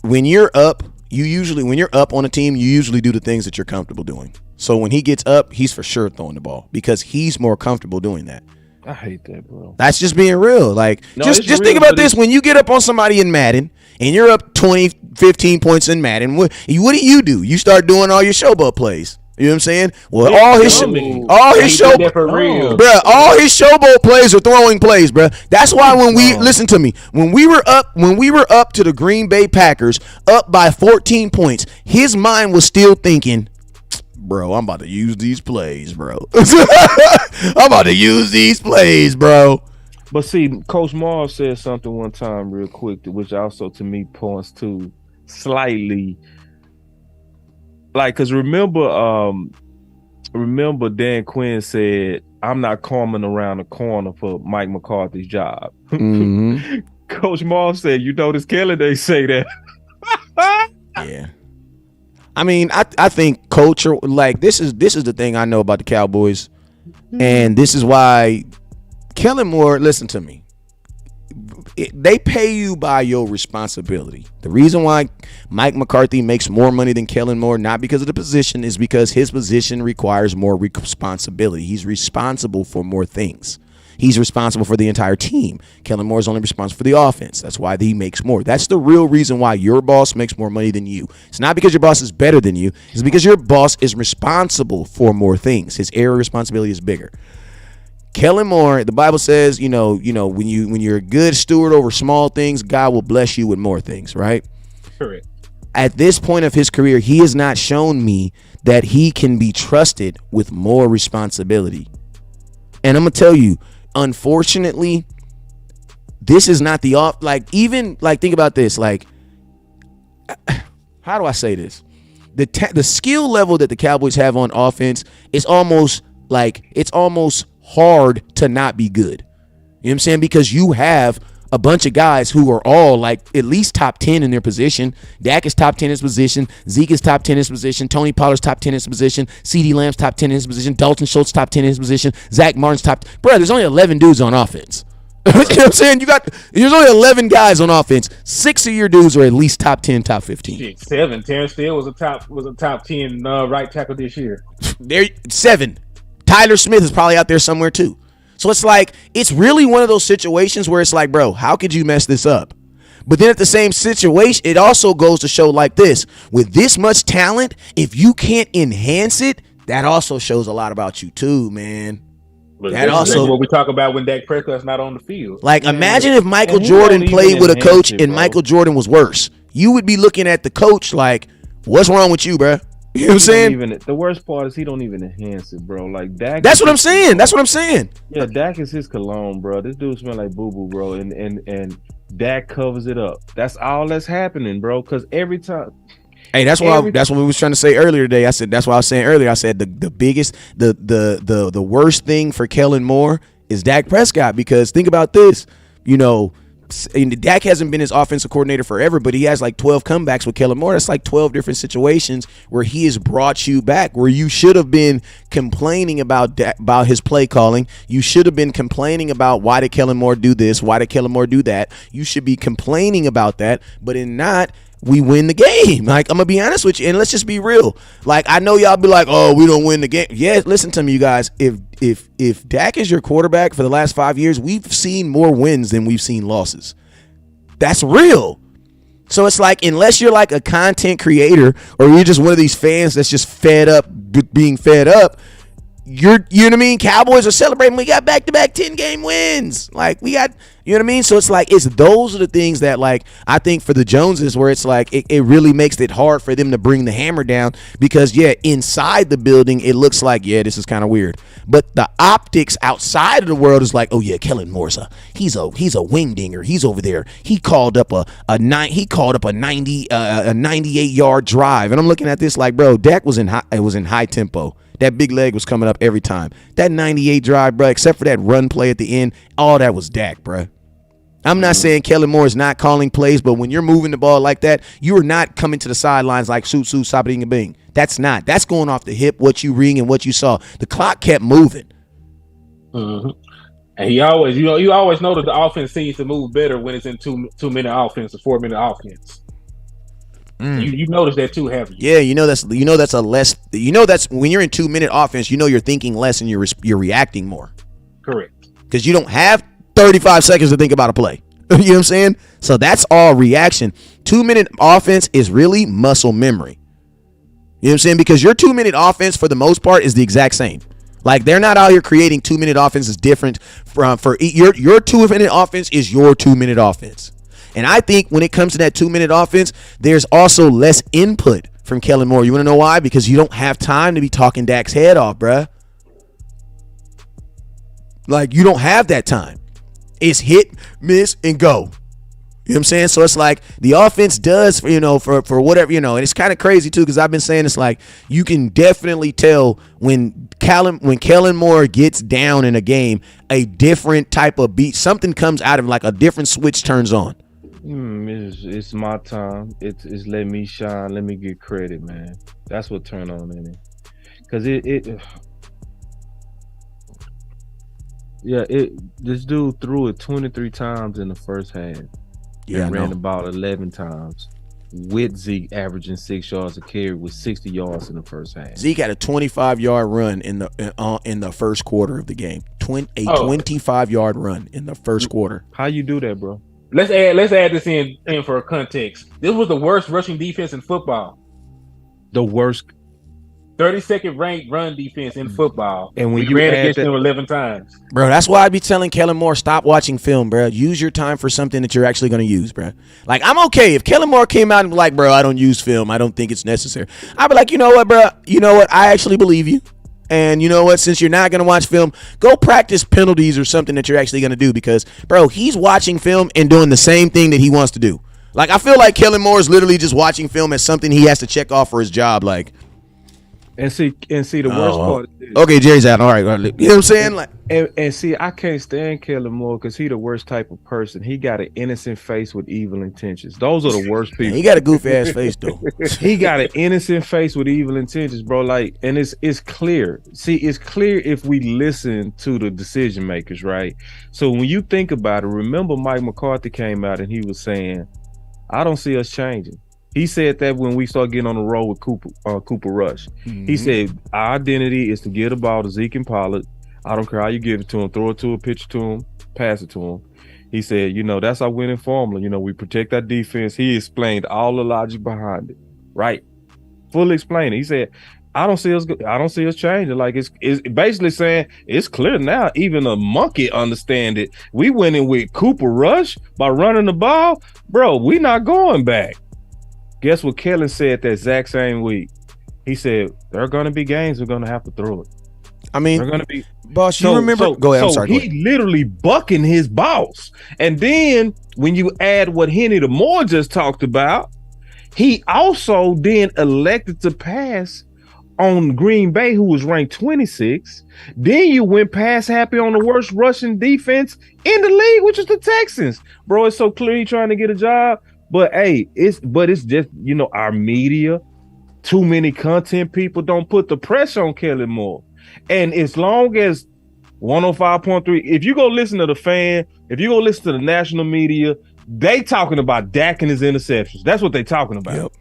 when you're up on a team, you usually do the things that you're comfortable doing. So when he gets up, he's for sure throwing the ball because he's more comfortable doing that. I hate that, bro. Just being real. Like, just think about this. When you get up on somebody in Madden and you're up 20, 15 points in Madden, what do? You start doing all your showboat plays. You know what I'm saying? Well, all his showboat plays are throwing plays, bro. That's why listen to me, when we were up to the Green Bay Packers, up by 14 points, his mind was still thinking, bro, I'm about to use these plays, bro. I'm about to use these plays, bro. But see, Coach Moore said something one time real quick, which also to me points to slightly. Like, because remember Dan Quinn said, I'm not coming around the corner for Mike McCarthy's job. Mm-hmm. Coach Moore said, you notice Kelly, they say that. Yeah. I mean, I think culture, like, this is the thing I know about the Cowboys. And this is why Kellen Moore, listen to me. They pay you by your responsibility. The reason why Mike McCarthy makes more money than Kellen Moore, not because of the position, is because his position requires more responsibility. He's responsible for more things. He's responsible for the entire team. Kellen Moore is only responsible for the offense. That's why he makes more. That's the real reason why your boss makes more money than you. It's not because your boss is better than you. It's because your boss is responsible for more things. His area of responsibility is bigger. Kellen Moore, the Bible says, when you're a good steward over small things, God will bless you with more things, right? Correct. At this point of his career, he has not shown me that he can be trusted with more responsibility. And I'm going to tell you, unfortunately, this is not think about this. Like, how do I say this? The skill level that the Cowboys have on offense is almost hard to not be good. You know what I'm saying? Because you have a bunch of guys who are all like at least top 10 in their position. Dak is top 10 in his position. Zeke is top 10 in his position. Tony Pollard's top 10 in his position. CeeDee Lamb's top 10 in his position. Dalton Schultz top 10 in his position. Zach Martin's top. Bro, there's only 11 dudes on offense. You know what I'm saying? There's only 11 guys on offense. 6 of your dudes are at least top 10, top 15. 7. Terrence Steele was a top 10 right tackle this year. There, 7. Tyler Smith is probably out there somewhere too. So it's really one of those situations where it's like, bro, how could you mess this up? But then at the same situation, it also goes to show like this. With this much talent, if you can't enhance it, that also shows a lot about you too, man. But that also what we talk about when Dak Prescott's not on the field. Like, imagine if Michael Jordan played with a coach and Michael Jordan was worse. You would be looking at the coach like, what's wrong with you, bro? You know what I'm saying? The worst part is he don't even enhance it, bro. Like, Dak. That's what I'm saying. That's what I'm saying. Yeah, Dak is his cologne, bro. This dude smell like boo boo, bro. And Dak covers it up. That's all that's happening, bro. Because every time. Hey, that's what we was trying to say earlier today. I said that's what I was saying earlier. I said the biggest, the worst thing for Kellen Moore is Dak Prescott, because think about this, Dak hasn't been his offensive coordinator forever, but he has like 12 comebacks with Kellen Moore. That's like 12 different situations where he has brought you back, where you should have been complaining about his play calling. You should have been complaining about why did Kellen Moore do this? Why did Kellen Moore do that? You should be complaining about that, but in not, we win the game. Like, I'm gonna be honest with you, and let's just be real. Like, I know y'all be like, oh, we don't win the game. Yeah, listen to me, you guys. If Dak is your quarterback for the last 5 years, we've seen more wins than we've seen losses. That's real. So it's like, unless you're like a content creator or you're just one of these fans that's just fed up being fed up, you know what I mean? Cowboys are celebrating. We got back-to-back 10-game wins. Like, we got, you know what I mean? So it's like, those are the things that, like, I think for the Joneses, where it's like, it really makes it hard for them to bring the hammer down, because, yeah, inside the building, it looks like, yeah, this is kind of weird. But the optics outside of the world is like, oh, yeah, Kellen Moore's he's a wingdinger. He's over there. He called up a 98-yard drive. And I'm looking at this like, bro, Dak was in high tempo. That big leg was coming up every time. That 98 drive, bro, except for that run play at the end, all that was Dak, bro. I'm not saying Kellen Moore is not calling plays, but when you're moving the ball like that, you are not coming to the sidelines like suit, sabading and bing. That's going off the hip, what you ring and what you saw. The clock kept moving. Mm-hmm. And you always know that the offense seems to move better when it's in 2 minute offense or 4 minute offense. You notice that too, haven't you? Yeah, that's when you're in 2 minute offense, you're thinking less and you're reacting more. Correct. Because you don't have 35 seconds to think about a play. You know what I'm saying? So that's all reaction. 2 minute offense is really muscle memory. You know what I'm saying? Because your 2 minute offense for the most part is the exact same. Like, they're not out here creating 2 minute offenses different for your 2 minute offense is your 2 minute offense. And I think when it comes to that 2 minute offense, there's also less input from Kellen Moore. You want to know why? Because you don't have time to be talking Dak's head off, bruh. Like, you don't have that time. It's hit, miss, and go. You know what I'm saying? So it's like the offense does, for whatever, and it's kind of crazy too, because I've been saying it's like you can definitely tell when Kellen Moore gets down in a game, a different type of beat, something comes out of him, like a different switch turns on. It's my time. It's let me shine. Let me get credit, man. That's what turned on in it. Because this dude threw it 23 times in the first half. Yeah, ran the ball 11 times. With Zeke averaging 6 yards a carry with 60 yards in the first half. Zeke had a 25-yard run in the first quarter of the game. 25-yard run in the first quarter. How you do that, bro? Let's add this in for context. This was the worst rushing defense in football. The worst 32nd ranked run defense in football. And when you ran against them 11 times. Bro, that's why I be telling Kellen Moore, stop watching film, bro. Use your time for something that you're actually going to use, bro. Like, I'm okay if Kellen Moore came out and be like, bro, I don't use film. I don't think it's necessary. I'd be like, you know what, bro? You know what? I actually believe you. And you know what? Since you're not going to watch film, go practice penalties or something that you're actually going to do, because, bro, he's watching film and doing the same thing that he wants to do. Like, I feel like Kellen Moore is literally just watching film as something he has to check off for his job. Like, and see the worst part is, okay, Jerry's out. All right. You know what I'm saying? Like, and see, I can't stand Kellen Moore because he the worst type of person. He got an innocent face with evil intentions. Those are the worst people. He got a goofy ass face though. He got an innocent face with evil intentions, bro. Like, and it's clear. See, it's clear if we listen to the decision makers, right? So when you think about it, remember Mike McCarthy came out and he was saying, I don't see us changing. He said that when we start getting on the road with Cooper Rush. Mm-hmm. He said, our identity is to get the ball to Zeke and Pollard. I don't care how you give it to him. Throw it to a pitch to him, pass it to him. He said, that's our winning formula. We protect our defense. He explained all the logic behind it, right? Fully explained it. He said, I don't see us changing. Like, it's basically saying it's clear now. Even a monkey understand it. We went in with Cooper Rush by running the ball. Bro, we not going back. Guess what Kellen said that exact same week? He said, there are going to be games we're going to have to throw it. I mean, They're gonna be. boss, you remember? Go ahead. I'm sorry. He literally bucking his boss. And then when you add what Henny the Moore just talked about, he also then elected to pass on Green Bay, who was ranked 26. Then you went pass happy on the worst rushing defense in the league, which is the Texans. Bro, it's so clear he's trying to get a job. But hey, it's just, our media, too many content people don't put the pressure on Kellen Moore. And as long as 105.3, if you go listen to the Fan, if you go listen to the national media, they talking about Dak and his interceptions. That's what they talking about. Yep.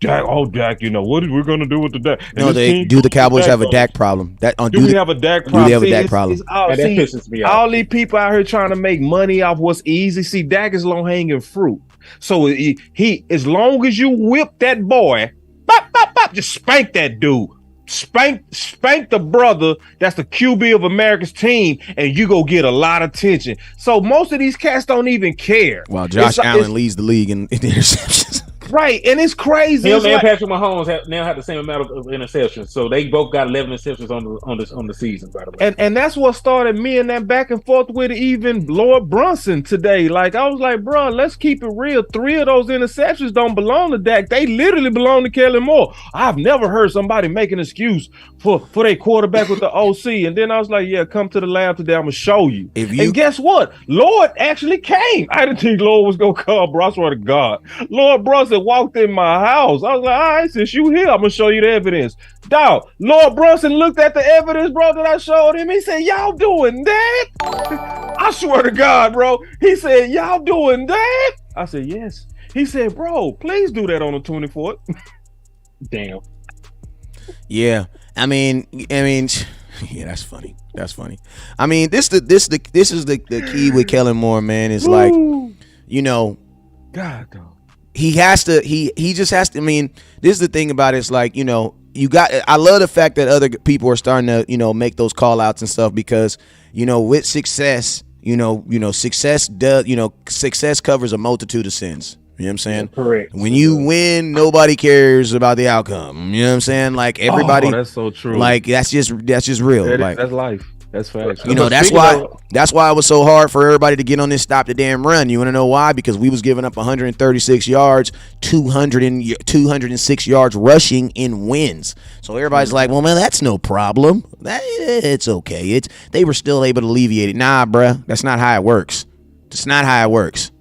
Dak, what are we going to do with the Dak? No, do the Cowboys have a Dak problem? Do we have a Dak problem? Do they have a Dak problem? That pisses me off. All these people out here trying to make money off what's easy. See, Dak is low-hanging fruit. So he as long as you whip that boy, bop, bop, bop, just spank that dude. Spank the brother that's the QB of America's team, and you go get a lot of attention. So most of these cats don't even care. While Josh Allen leads the league in interceptions. Right, and it's crazy. Him and Patrick Mahomes now have the same amount of interceptions, so they both got 11 interceptions on the season. By the way, and that's what started me and that back and forth with even Lord Brunson today. Like I was like, bro, let's keep it real. 3 of those interceptions don't belong to Dak; they literally belong to Kellen Moore. I've never heard somebody make an excuse for their quarterback with the OC. And then I was like, yeah, come to the lab today. I'm gonna show you. And guess what? Lord actually came. I didn't think Lord was gonna come, bro. I swear to God, Lord Brunson walked in my house. I was like, all right, since you here, I'm gonna show you the evidence. Dog, Lord Brunson looked at the evidence, bro, that I showed him. He said, y'all doing that? I swear to God, bro. He said, y'all doing that? I said, yes. He said, bro, please do that on the 24th. Damn. Yeah. I mean, yeah, that's funny. That's funny. I mean, this is the key with Kellen Moore, man. It's like, God, dog. He just has to. I mean, this is the thing about it. It's like, I love the fact that other people are starting to, make those call outs and stuff because, with success, success covers a multitude of sins. You know what I'm saying? Correct. When you win, nobody cares about the outcome. You know what I'm saying? Like everybody. That's so true. Like that's just real. That's life. That's facts. That's why it was so hard for everybody to get on this stop the damn run. You want to know why? Because we was giving up 136 yards, 206 yards rushing in wins. So everybody's like, well, man, that's no problem. It's okay. They were still able to alleviate it. Nah, bruh, that's not how it works. It's not how it works.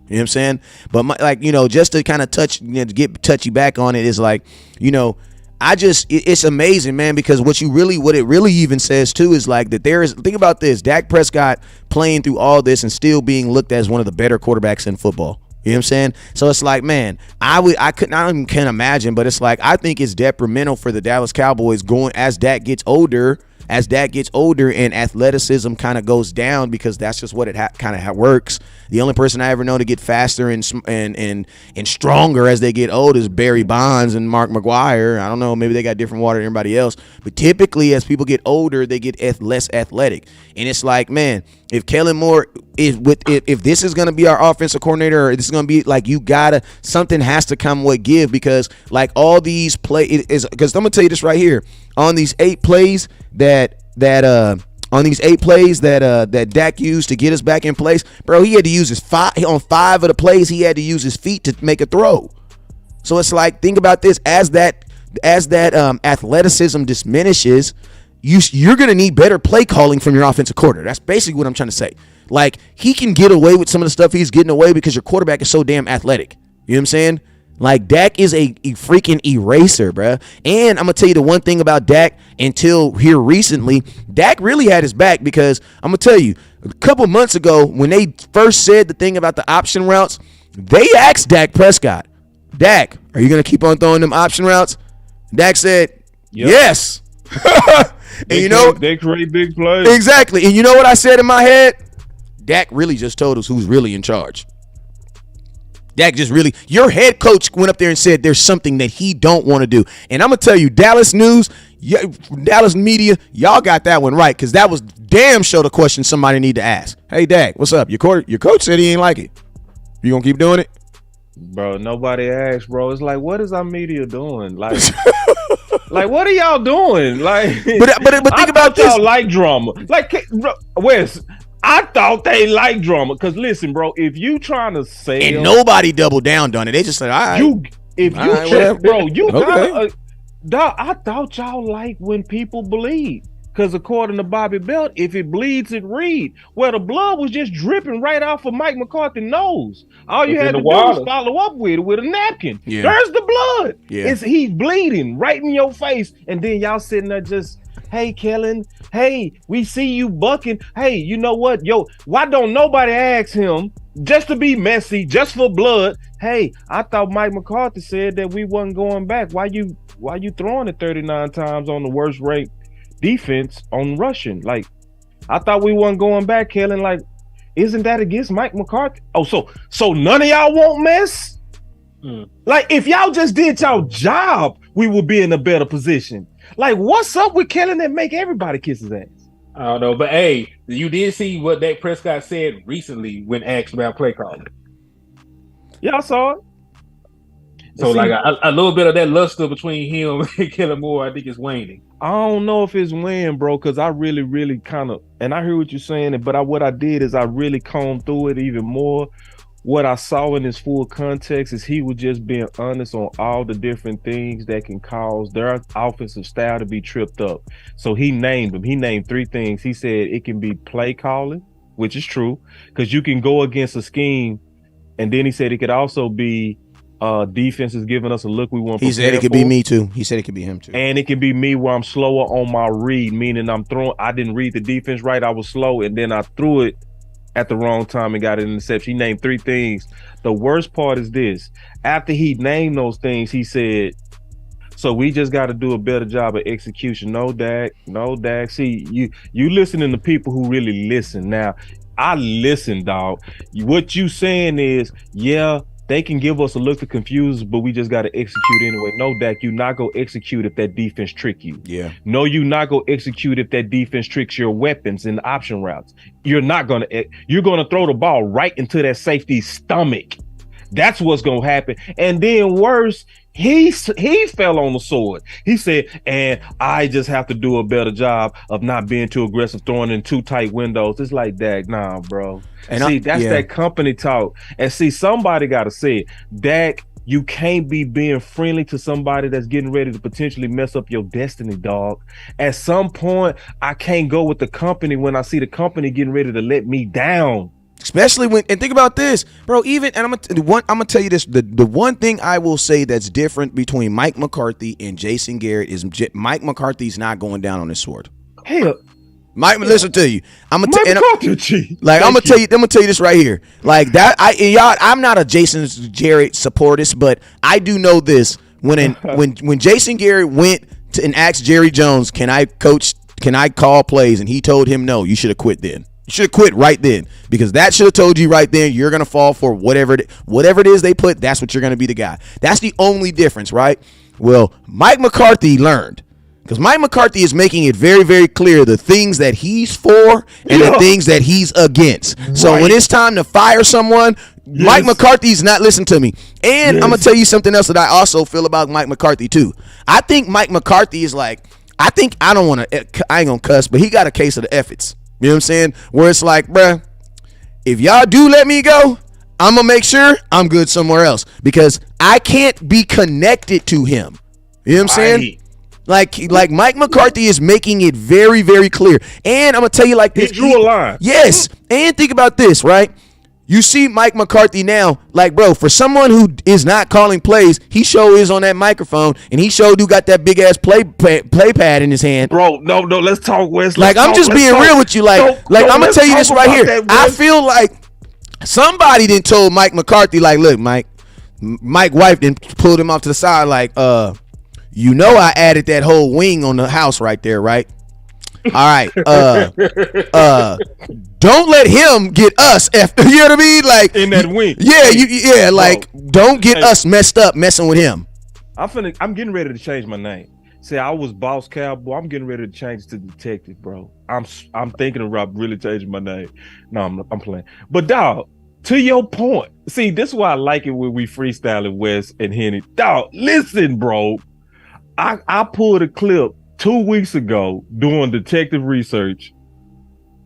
You know what I'm saying? But just to kind of get touchy back on it is like, it's amazing, man, because what it really even says too is like that think about this, Dak Prescott playing through all this and still being looked at as one of the better quarterbacks in football. You know what I'm saying? So it's like, man, I can't imagine, but it's like, I think it's detrimental for the Dallas Cowboys going as Dak gets older and athleticism kind of goes down because that's just what it kind of works. The only person I ever know to get faster and stronger as they get old is Barry Bonds and Mark McGwire. I don't know, maybe they got different water than everybody else, but typically as people get older, they get less athletic. And it's like, man, if Kellen Moore if this is going to be our offensive coordinator, or this is going to be like, something has to come with give, because like all these because I'm going to tell you this right here, on these 8 plays that Dak used to get us back in place, bro, he had to use his 5 of the plays. He had to use his feet to make a throw. So it's like, think about this, as that athleticism diminishes, you're going to need better play calling from your offensive coordinator. That's basically what I'm trying to say. Like, he can get away with some of the stuff he's getting away because your quarterback is so damn athletic. You know what I'm saying? Like, Dak is a freaking eraser, bruh. And I'm going to tell you the one thing about Dak, until here recently, Dak really had his back, because I'm going to tell you, a couple months ago, when they first said the thing about the option routes, they asked Dak Prescott, Dak, are you going to keep on throwing them option routes? Dak said, yes. And they create big plays. Exactly. And you know what I said in my head? Dak really just told us who's really in charge. Dak just really, your head coach went up there and said there's something that he don't want to do. And I'm going to tell you, Dallas news, Dallas media, y'all got that one right, because that was damn sure the question somebody need to ask. Hey, Dak, what's up? Your coach said he ain't like it. You going to keep doing it? Bro, nobody asked, bro. It's like, what is our media doing? Like, like what are y'all doing? Like, but think about this. Y'all like drama. Like, Wes, I thought they like drama. Because listen, bro, if you trying to sell, and nobody doubled down on it, they just said, all right. Bro, you okay. Dog, I thought y'all like when people bleed. Because according to Bobby Belt, if it bleeds, it read. Well, the blood was just dripping right off of Mike McCarthy's nose. All you had to do was follow up with it with a napkin. Yeah. There's the blood. Yeah. He's bleeding right in your face. And then y'all sitting there just, hey, Kellen, hey, we see you bucking. Hey, you know what? Yo, why don't nobody ask him just to be messy, just for blood? Hey, I thought Mike McCarthy said that we wasn't going back. Why you throwing it 39 times on the worst rate defense on rushing? Like, I thought we wasn't going back, Kellen. Like, isn't that against Mike McCarthy? Oh, so none of y'all won't mess? Like, if y'all just did y'all job, we would be in a better position. Like, what's up with Kellen that make everybody kiss his ass? I don't know, but hey, you did see what Dak Prescott said recently when asked about play calling. Y'all saw it. So, like, a little bit of that luster between him and Kellen Moore, I think, is waning. I don't know if it's when, bro, because I really, really kind of, and I hear what you're saying, but what I did is I really combed through it even more. What I saw in his full context is he was just being honest on all the different things that can cause their offensive style to be tripped up. So he named them. He named 3 things. He said it can be play calling, which is true, because you can go against a scheme, and then he said it could also be defense is giving us a look we want. He said it could be me too. He said it could be him too. And it can be me where I'm slower on my read, meaning I didn't read the defense right. I was slow, and then I threw it at the wrong time and got an interception. He named 3 things. The worst part is this. After he named those things, he said, so we just got to do a better job of execution. No, Dak. See, you listening to people who really listen. Now, I listen, dog. What you saying is, yeah, they can give us a look to confuse us, but we just got to execute anyway. No, Dak, you not go execute if that defense trick you. Yeah. No, you not go execute if that defense tricks your weapons and option routes. You're not going to. You're going to throw the ball right into that safety's stomach. That's what's going to happen. And then worse, he fell on the sword. He said, and I just have to do a better job of not being too aggressive, throwing in too tight windows. It's like that. Nah, bro. And see, that's that company talk. And see, somebody got to say it. Dak, you can't be being friendly to somebody that's getting ready to potentially mess up your destiny, dog. At some point, I can't go with the company when I see the company getting ready to let me down. Especially when, and think about this, bro. Even, and I'm gonna tell you this: the one thing I will say that's different between Mike McCarthy and Jason Garrett is Mike McCarthy's not going down on his sword. Hell, Mike, listen to you. I'm gonna tell you this right here. Like that, I'm not a Jason Garrett supportist, but I do know this: when Jason Garrett went to and asked Jerry Jones, "Can I coach? Can I call plays?" and he told him no, you should have quit then. You should have quit right then, because that should have told you right then you're going to fall for whatever it is they put. That's what you're going to be the guy. That's the only difference, right? Well, Mike McCarthy learned, because Mike McCarthy is making it very, very clear the things that he's for and the things that he's against. So when it's time to fire someone, Mike McCarthy's not listening to me. And I'm going to tell you something else that I also feel about Mike McCarthy too. I think Mike McCarthy is like, I ain't going to cuss, but he got a case of the efforts. You know what I'm saying? Where it's like, bruh, if y'all do let me go, I'm going to make sure I'm good somewhere else, because I can't be connected to him. You know what I'm saying? Like Mike McCarthy is making it very, very clear. And I'm going to tell you like this. He drew a line. Yes. And think about this, right? You see Mike McCarthy now, like, bro, for someone who is not calling plays, he sure is on that microphone, and he sure do got that big ass play pad in his hand. Bro, no, let's talk, Wes. Like, I'm just being real with you. Like I'm gonna tell you this right here. I feel like somebody didn't told Mike McCarthy, like, look, Mike wife didn't pulled him off to the side, like, you know, I added that whole wing on the house right there, right? All right. Don't let him get us after, you know what I mean? Like, in that wing. Yeah, like, don't get us messed up messing with him. I'm getting ready to change my name. Say I was Boss Cowboy. I'm getting ready to change to Detective, bro. I'm thinking about really changing my name. No, I'm playing. But dog, to your point. See, this is why I like it when we freestyling West and Henny. Dog, listen, bro. I pulled a clip 2 weeks ago doing detective research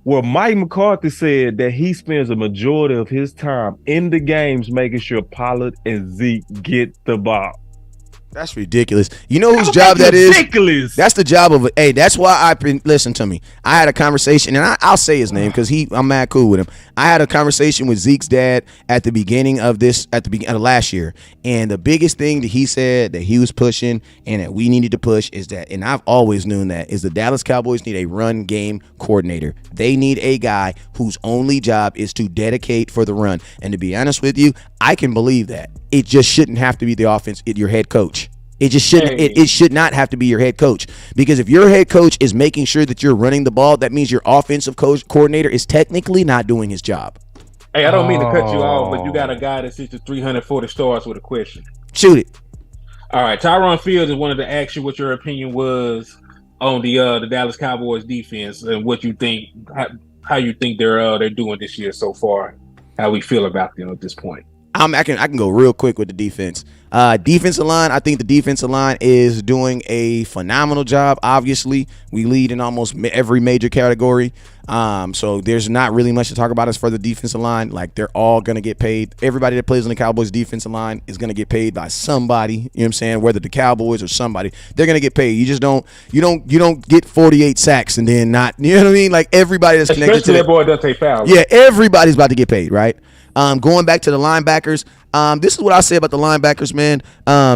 where Mike McCarthy said that he spends a majority of his time in the games making sure Pollard and Zeke get the ball. That's ridiculous. You know whose job that is? Ridiculous. That's the job of hey. That's why listen to me. I had a conversation, and I'll say his name because I'm mad cool with him. I had a conversation with Zeke's dad at the beginning of last year, and the biggest thing that he said that he was pushing and that we needed to push is that, and I've always known that, is the Dallas Cowboys need a run game coordinator. They need a guy whose only job is to dedicate for the run. And to be honest with you, I can believe that. It just shouldn't have to be the offense, your head coach. It just shouldn't. It should not have to be your head coach, because if your head coach is making sure that you're running the ball, that means your offensive coordinator is technically not doing his job. Hey, I don't mean to cut you off, but you got a guy that sits at 340 stars with a question. Shoot it. All right, Tyron Fields wanted to ask you what your opinion was on the Dallas Cowboys defense and what you think, how you think they're doing this year so far. How we feel about them at this point. I can go real quick with the defense. Defensive line, I think the defensive line is doing a phenomenal job. Obviously, we lead in almost every major category. So there's not really much to talk about as for the defensive line. Like, they're all going to get paid. Everybody that plays on the Cowboys defensive line is going to get paid by somebody. You know what I'm saying? Whether the Cowboys or somebody, they're going to get paid. You just don't get 48 sacks and then not, you know what I mean? Like, everybody that's connected especially to that boy doesn't take fouls. Yeah, everybody's about to get paid, right? Going back to the linebackers, this is what I say about the linebackers, man.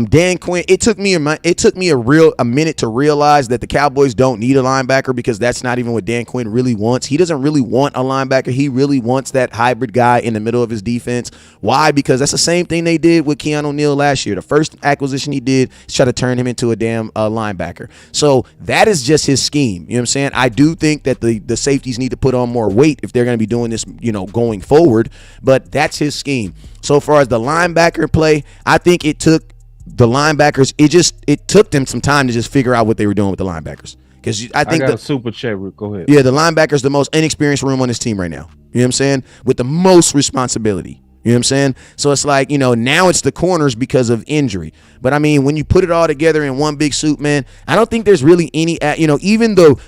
Dan Quinn. It took me a minute to realize that the Cowboys don't need a linebacker, because that's not even what Dan Quinn really wants. He doesn't really want a linebacker. He really wants that hybrid guy in the middle of his defense. Why? Because that's the same thing they did with Keanu Neal last year. The first acquisition he did is try to turn him into a damn linebacker. So that is just his scheme. You know what I'm saying? I do think that the safeties need to put on more weight if they're going to be doing this, going forward. But that's his scheme. So far as the linebacker play, I think it took the linebackers. It took them some time to just figure out what they were doing with the linebackers. Because I think a super chat. Go ahead. Yeah, the linebacker's the most inexperienced room on this team right now. You know what I'm saying? With the most responsibility. You know what I'm saying? So it's like, now it's the corners because of injury. But I mean, when you put it all together in one big suit, man, I don't think there's really any, even though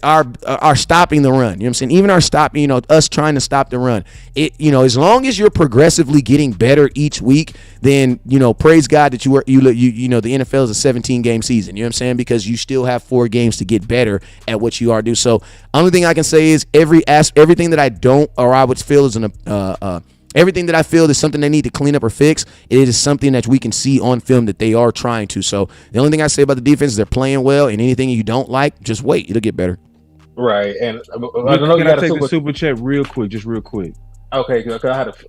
our stopping the run, you know what I'm saying? Even our stopping, us trying to stop the run, as long as you're progressively getting better each week, then, praise God that the NFL is a 17-game season. You know what I'm saying? Because you still have 4 games to get better at what you are doing. So only thing I can say is everything that I don't, or I would feel is everything that I feel is something they need to clean up or fix. It is something that we can see on film that they are trying to. So the only thing I say about the defense is they're playing well, and anything you don't like, just wait. It'll get better. Right. And I take the super chat real quick? Okay,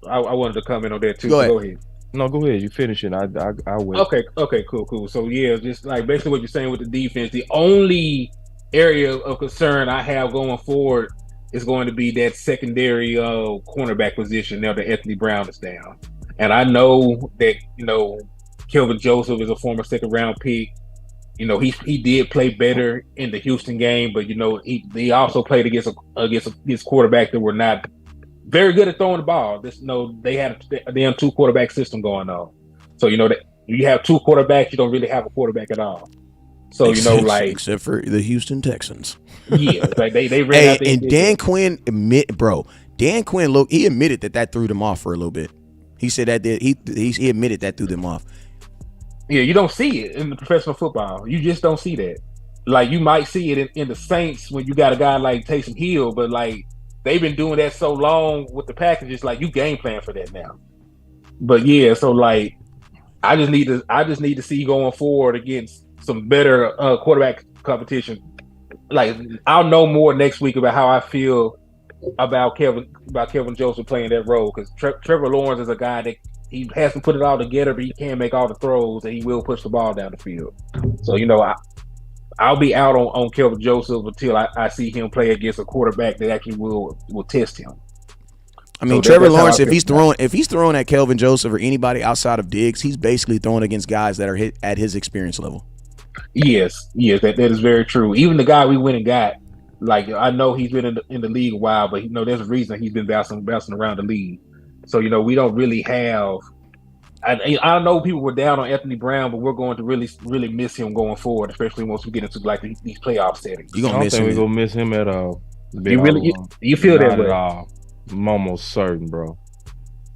I wanted to comment on that too. Go ahead. No, go ahead. You finish it. I'll wait. Okay, cool. So yeah, just like basically what you're saying with the defense, the only area of concern I have going forward is going to be that secondary cornerback position now that Anthony Brown is down. And I know that, Kelvin Joseph is a former second-round pick. He did play better in the Houston game, but, he also played against quarterbacks that were not very good at throwing the ball. They had a damn 2-quarterback system going on. So, that you have 2 quarterbacks, you don't really have a quarterback at all. So, except for the Houston Texans. Yeah, like they ran out. And Dan Quinn he admitted that threw them off for a little bit. He said that he admitted that threw them off. Yeah, you don't see it in the professional football. You just don't see that. Like, you might see it in the Saints when you got a guy like Taysom Hill, but like they've been doing that so long with the packages, like you game plan for that now. But yeah, so like I just need to see going forward against some better quarterback competition. Like, I'll know more next week about how I feel about Kelvin Joseph playing that role, because Trevor Lawrence is a guy that he hasn't put it all together, but he can make all the throws and he will push the ball down the field. So I'll be out on Kelvin Joseph until I see him play against a quarterback that actually will test him. I mean, so Trevor Lawrence, if he's throwing at Kelvin Joseph or anybody outside of Diggs, he's basically throwing against guys that are at his experience level. Yes, that is very true. Even the guy we went and got, like, I know he's been in the league a while, but there's a reason he's been bouncing around the league. So we don't really have. I know people were down on Anthony Brown, but we're going to really, really miss him going forward, especially once we get into like these playoff settings. You gonna miss him? We're gonna miss him at all. You feel that way? At all. I'm almost certain, bro.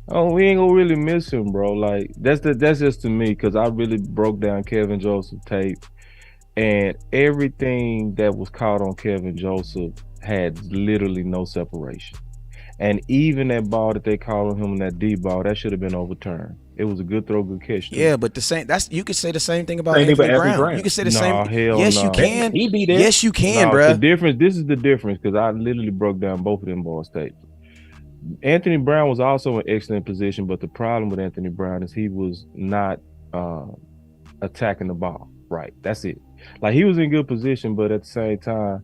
Oh, we ain't gonna really miss him, bro. Like that's just to me, because I really broke down Kelvin Joseph tape, and everything that was caught on Kelvin Joseph had literally no separation. And even that ball that they called on him, that D ball, that should have been overturned. It was a good throw, good catch. Yeah, but you could say the same thing about Anthony Brown. You could say the same. Yes, you can. He beat it. Yes, you can, bro. This is the difference, because I literally broke down both of them balls tape. Anthony Brown was also in excellent position, but the problem with Anthony Brown is he was not attacking the ball right. That's it. Like, he was in good position, but at the same time,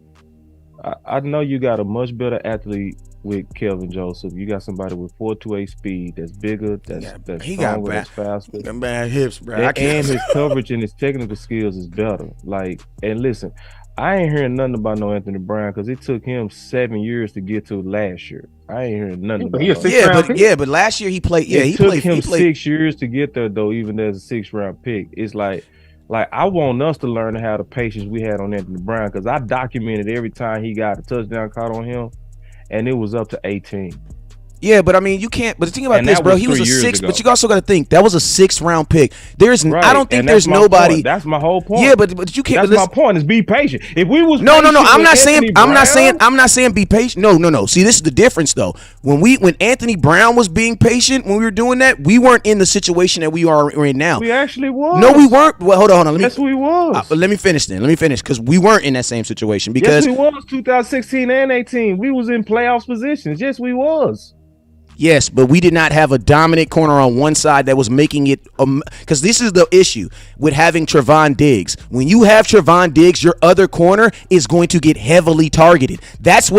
I know you got a much better athlete with Kelvin Joseph. You got somebody with 4.28 speed that's bigger, that's stronger, that's faster. Got bad hips, bro. And his coverage and his technical skills is better. Like, and listen, I ain't hearing nothing about no Anthony Brown, because it took him 7 years to get to last year. I ain't hearing nothing about it. But last year he played. Yeah, he took him 6 years to get there, though, even as a 6th round pick. It's like I want us to learn to have the patience we had on Anthony Brown, because I documented every time he got a touchdown caught on him, and it was up to 18. Yeah, but I mean, you can't. But the thing about this, bro, he was a 6th. But you also got to think that was a 6th round pick. I don't think there's nobody. Point. That's my whole point. Yeah, but you can't. That's my point. Is be patient. If we was no. I'm not saying be patient. No. See, this is the difference, though. When Anthony Brown was being patient, when we were doing that, we weren't in the situation that we are in now. We actually was. No, we weren't. Well, hold on. Yes, we was. Let me finish, because we weren't in that same situation. Because yes, we was. 2016 and 18, we was in playoffs positions. Yes, we was. Yes, but we did not have a dominant corner on one side that was making it, because this is the issue with having Trevon Diggs. When you have Trevon Diggs, your other corner is going to get heavily targeted. That's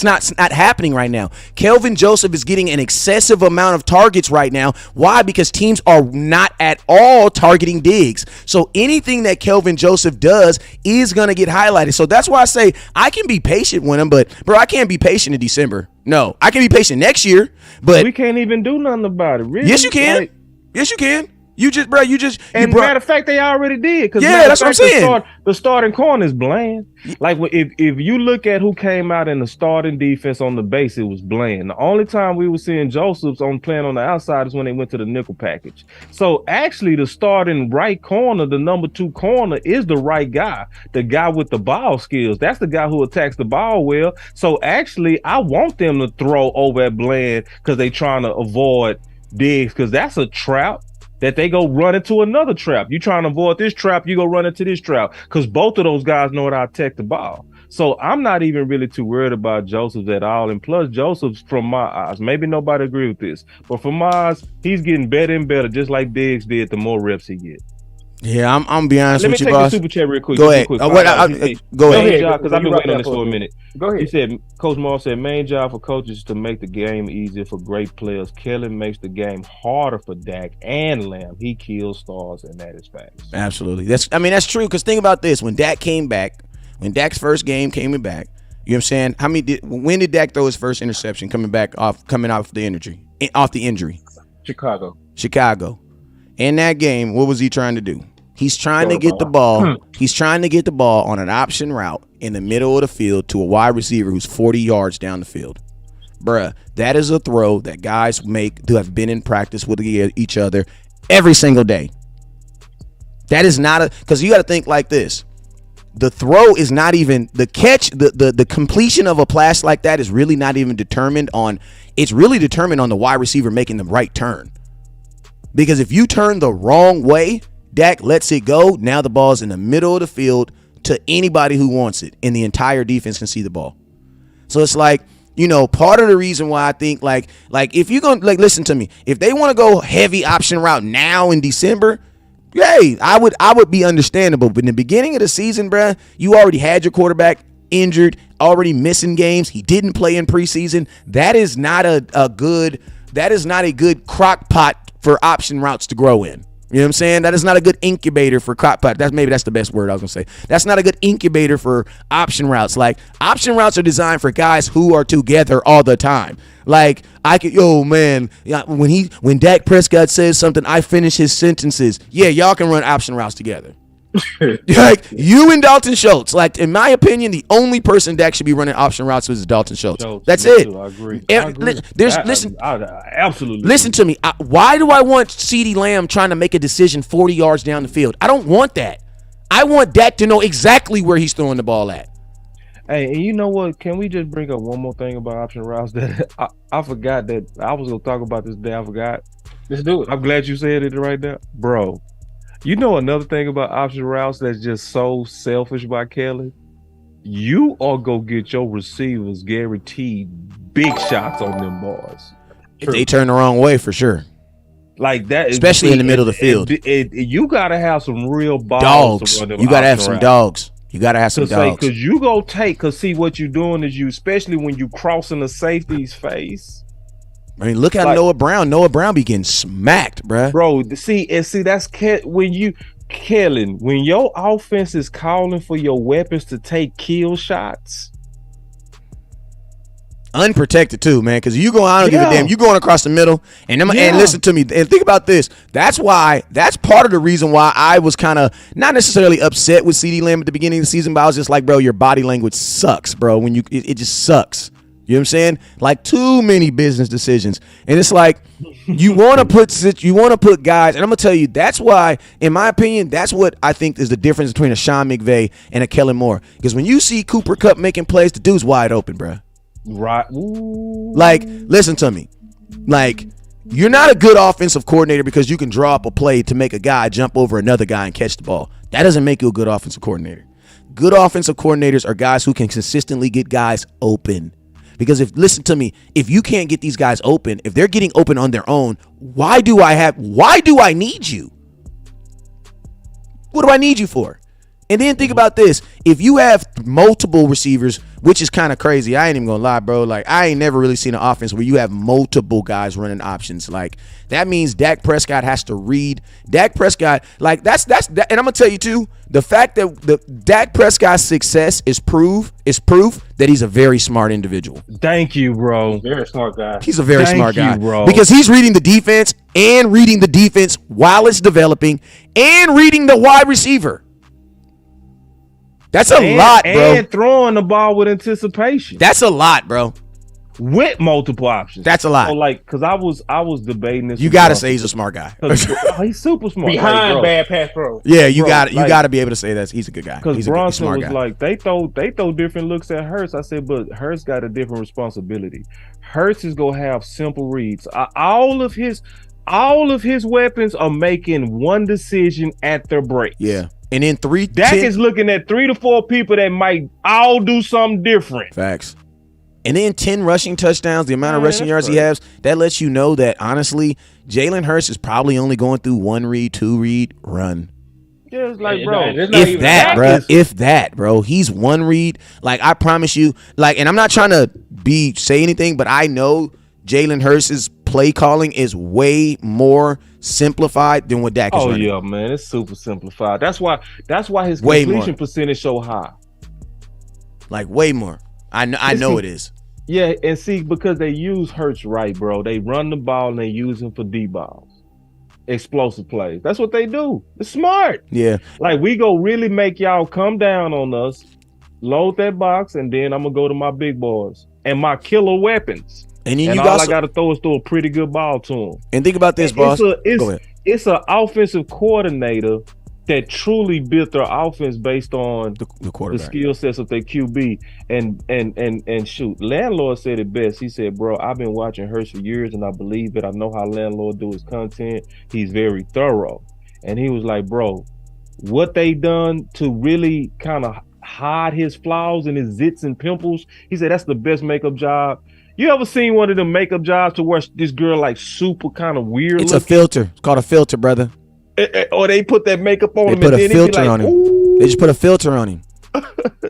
not happening right now. Kelvin Joseph is getting an excessive amount of targets right now. Why? Because teams are not at all targeting Diggs. So anything that Kelvin Joseph does is going to get highlighted. So that's why I say I can be patient with him, but bro, I can't be patient in December. No, I can be patient next year, but we can't even do nothing about it. Really? Yes, you can. Yes, you can. Matter of fact, they already did. Yeah, that's what I'm saying. The starting corner is bland. Like, if you look at who came out in the starting defense on the base, it was bland. The only time we were seeing Joseph's playing on the outside is when they went to the nickel package. So actually, the starting right corner, the number 2 corner, is the right guy. The guy with the ball skills. That's the guy who attacks the ball well. So actually, I want them to throw over at Bland, because they trying to avoid Diggs, because that's a trap that they go run into another trap. You trying to avoid this trap, you go run into this trap, because both of those guys know how to attack the ball. So I'm not even really too worried about Joseph at all. And plus, Joseph's, from my eyes, maybe nobody agree with this, but from my eyes, he's getting better and better, just like Diggs did the more reps he gets. Yeah, I'm gonna be honest with you, boss. Let me take the super chat real quick. Go ahead. Go ahead, because I've been waiting on this for a minute. Go ahead. He said, Coach Moore said, main job for coaches is to make the game easier for great players. Kellen makes the game harder for Dak and Lamb. He kills stars, and that is facts. Absolutely. That's true. Because think about this: when Dak came back, when Dak's first game came back, you know what I'm saying? When did Dak throw his first interception coming off the injury? Chicago. In that game, what was he trying to do? He's trying to get the ball. He's trying to get the ball on an option route in the middle of the field to a wide receiver who's 40 yards down the field. Bruh, that is a throw that guys make who have been in practice with each other every single day. That is not because you got to think like this. The throw is not even the catch. The completion of a pass like that is really not even determined on. It's really determined on the wide receiver making the right turn. Because if you turn the wrong way, Dak lets it go. Now the ball's in the middle of the field to anybody who wants it, and the entire defense can see the ball. So it's like, part of the reason why I think like if you're gonna listen to me, if they want to go heavy option route now in December, hey, I would be understandable. But in the beginning of the season, bruh, you already had your quarterback injured, already missing games. He didn't play in preseason. That is not a good crock pot for option routes to grow in. You know what I'm saying? That is not a good incubator for crop pot. That's the best word I was gonna say. That's not a good incubator for option routes. Like, option routes are designed for guys who are together all the time. Like, when Dak Prescott says something, I finish his sentences. Yeah, y'all can run option routes together. Like, you and Dalton Schultz. Like, in my opinion, the only person Dak should be running option routes with is Dalton Schultz. That's it. I agree. Absolutely. Listen to me. Why do I want CeeDee Lamb trying to make a decision 40 yards down the field? I don't want that. I want Dak to know exactly where he's throwing the ball at. Hey, and you know what? Can we just bring up one more thing about option routes that I forgot that I was going to talk about this day. I forgot. Let's do it. I'm glad you said it right now. Bro, you know another thing about option routes that's just so selfish by Kelly? You are going to get your receivers guaranteed big shots on them boys. If they turn the wrong way, for sure. Like that, especially in the middle of the field. You got to have some real dogs. You got to have some dogs. You got to have some dogs. Because you go because see what you're doing is especially when you crossing the safety's face. I mean, look at Noah Brown. Noah Brown be getting smacked, bruh. Bro, see, that's when your offense is calling for your weapons to take kill shots. Unprotected too, man, because I don't give a damn. You going across the middle, and listen to me, and think about this. That's part of the reason why I was kind of not necessarily upset with CeeDee Lamb at the beginning of the season, but I was just like, bro, your body language sucks, bro. When it just sucks. You know what I'm saying? Like, too many business decisions, and it's like you want to put guys, and I'm gonna tell you that's why, in my opinion, that's what I think is the difference between a Sean McVay and a Kellen Moore. Because when you see Cooper Kupp making plays, the dude's wide open, bro. Right. Ooh. Like, listen to me. Like, you're not a good offensive coordinator because you can draw up a play to make a guy jump over another guy and catch the ball. That doesn't make you a good offensive coordinator. Good offensive coordinators are guys who can consistently get guys open. Because listen to me, if you can't get these guys open, if they're getting open on their own, why do I need you? What do I need you for? And then think about this. If you have multiple receivers, which is kind of crazy. I ain't even going to lie, bro. Like, I ain't never really seen an offense where you have multiple guys running options. Like, that means Dak Prescott has to read. Dak Prescott, like, that's that. And I'm going to tell you, too, the fact that the Dak Prescott's success is proof that he's a very smart individual. Thank you, bro. Very smart guy. He's a very smart guy, bro. Because he's reading the defense while it's developing and reading the wide receiver. That's a lot, bro. And throwing the ball with anticipation. That's a lot, bro. With multiple options. That's a lot. So, like, because I was debating this. You got to say he's a smart guy. He's super smart. Behind bad pass pro. Yeah, you got to be able to say that he's a good guy. Because Bronson was like, they throw different looks at Hurts. I said, but Hurts got a different responsibility. Hurts is gonna have simple reads. All of his weapons are making one decision at their breaks. Yeah. And then Dak is looking at 3 to 4 people that might all do something different. Facts. And then 10 rushing touchdowns, the amount of rushing yards he has, that lets you know that, honestly, Jalen Hurts is probably only going through 1 read, 2 read, run. Yeah, it's like, bro. If that, bro. He's 1 read. Like, I promise you, like, and I'm not trying to say anything, but I know Jalen Hurts' play calling is way more simplified than what Dak is running. Oh yeah, man, it's super simplified. That's why his completion percentage so high. Like, way more. I know it is. Yeah, and see, because they use Hurts right, bro. They run the ball and they use him for D balls, explosive plays. That's what they do. It's smart. Yeah, like, we go really make y'all come down on us, load that box, and then I'm gonna go to my big boys and my killer weapons. And then all I got to throw is a pretty good ball to him. And think about this, boss. It's an offensive coordinator that truly built their offense based on the skill sets of their QB. And shoot, Landlord said it best. He said, bro, I've been watching Hurts for years, and I believe it. I know how Landlord do his content. He's very thorough. And he was like, bro, what they done to really kind of hide his flaws and his zits and pimples, he said that's the best makeup job. You ever seen one of them makeup jobs to where this girl like super kind of weird? It's looking? A filter. It's called a filter, brother. Or they put that makeup on him. They put a filter on him. They just put a filter on him.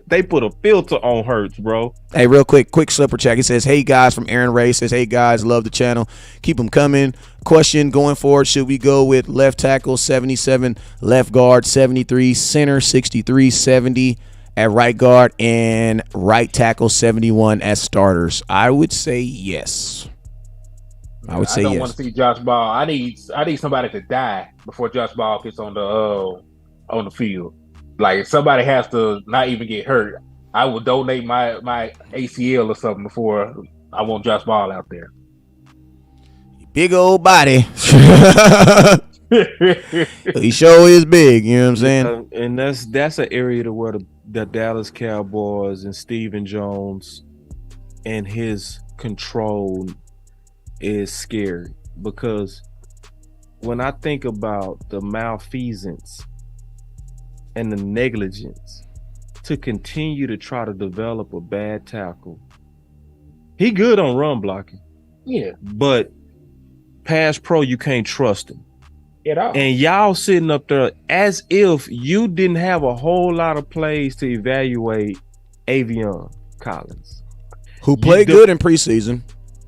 They put a filter on Hurts, bro. Hey, real quick slipper check. It says, hey guys, from Aaron Ray. Says, hey guys, love the channel. Keep them coming. question going forward, should we go with left tackle 77, left guard 73, center 63, 70 at right guard, and right tackle 71 as starters? I would say yes. I don't want to see Josh Ball. I need somebody to die before Josh Ball gets on the field. Like, somebody has to not even get hurt. I will donate my ACL or something before I want Josh Ball out there. Big old body. He sure is big, you know what I'm saying? And that's an area to where the Dallas Cowboys and Stephen Jones and his control is scary, because when I think about the malfeasance and the negligence to continue to try to develop a bad tackle, he good on run blocking. Yeah. But pass pro, you can't trust him. At all. And y'all sitting up there as if you didn't have a whole lot of plays to evaluate Avion Collins, who played good in preseason.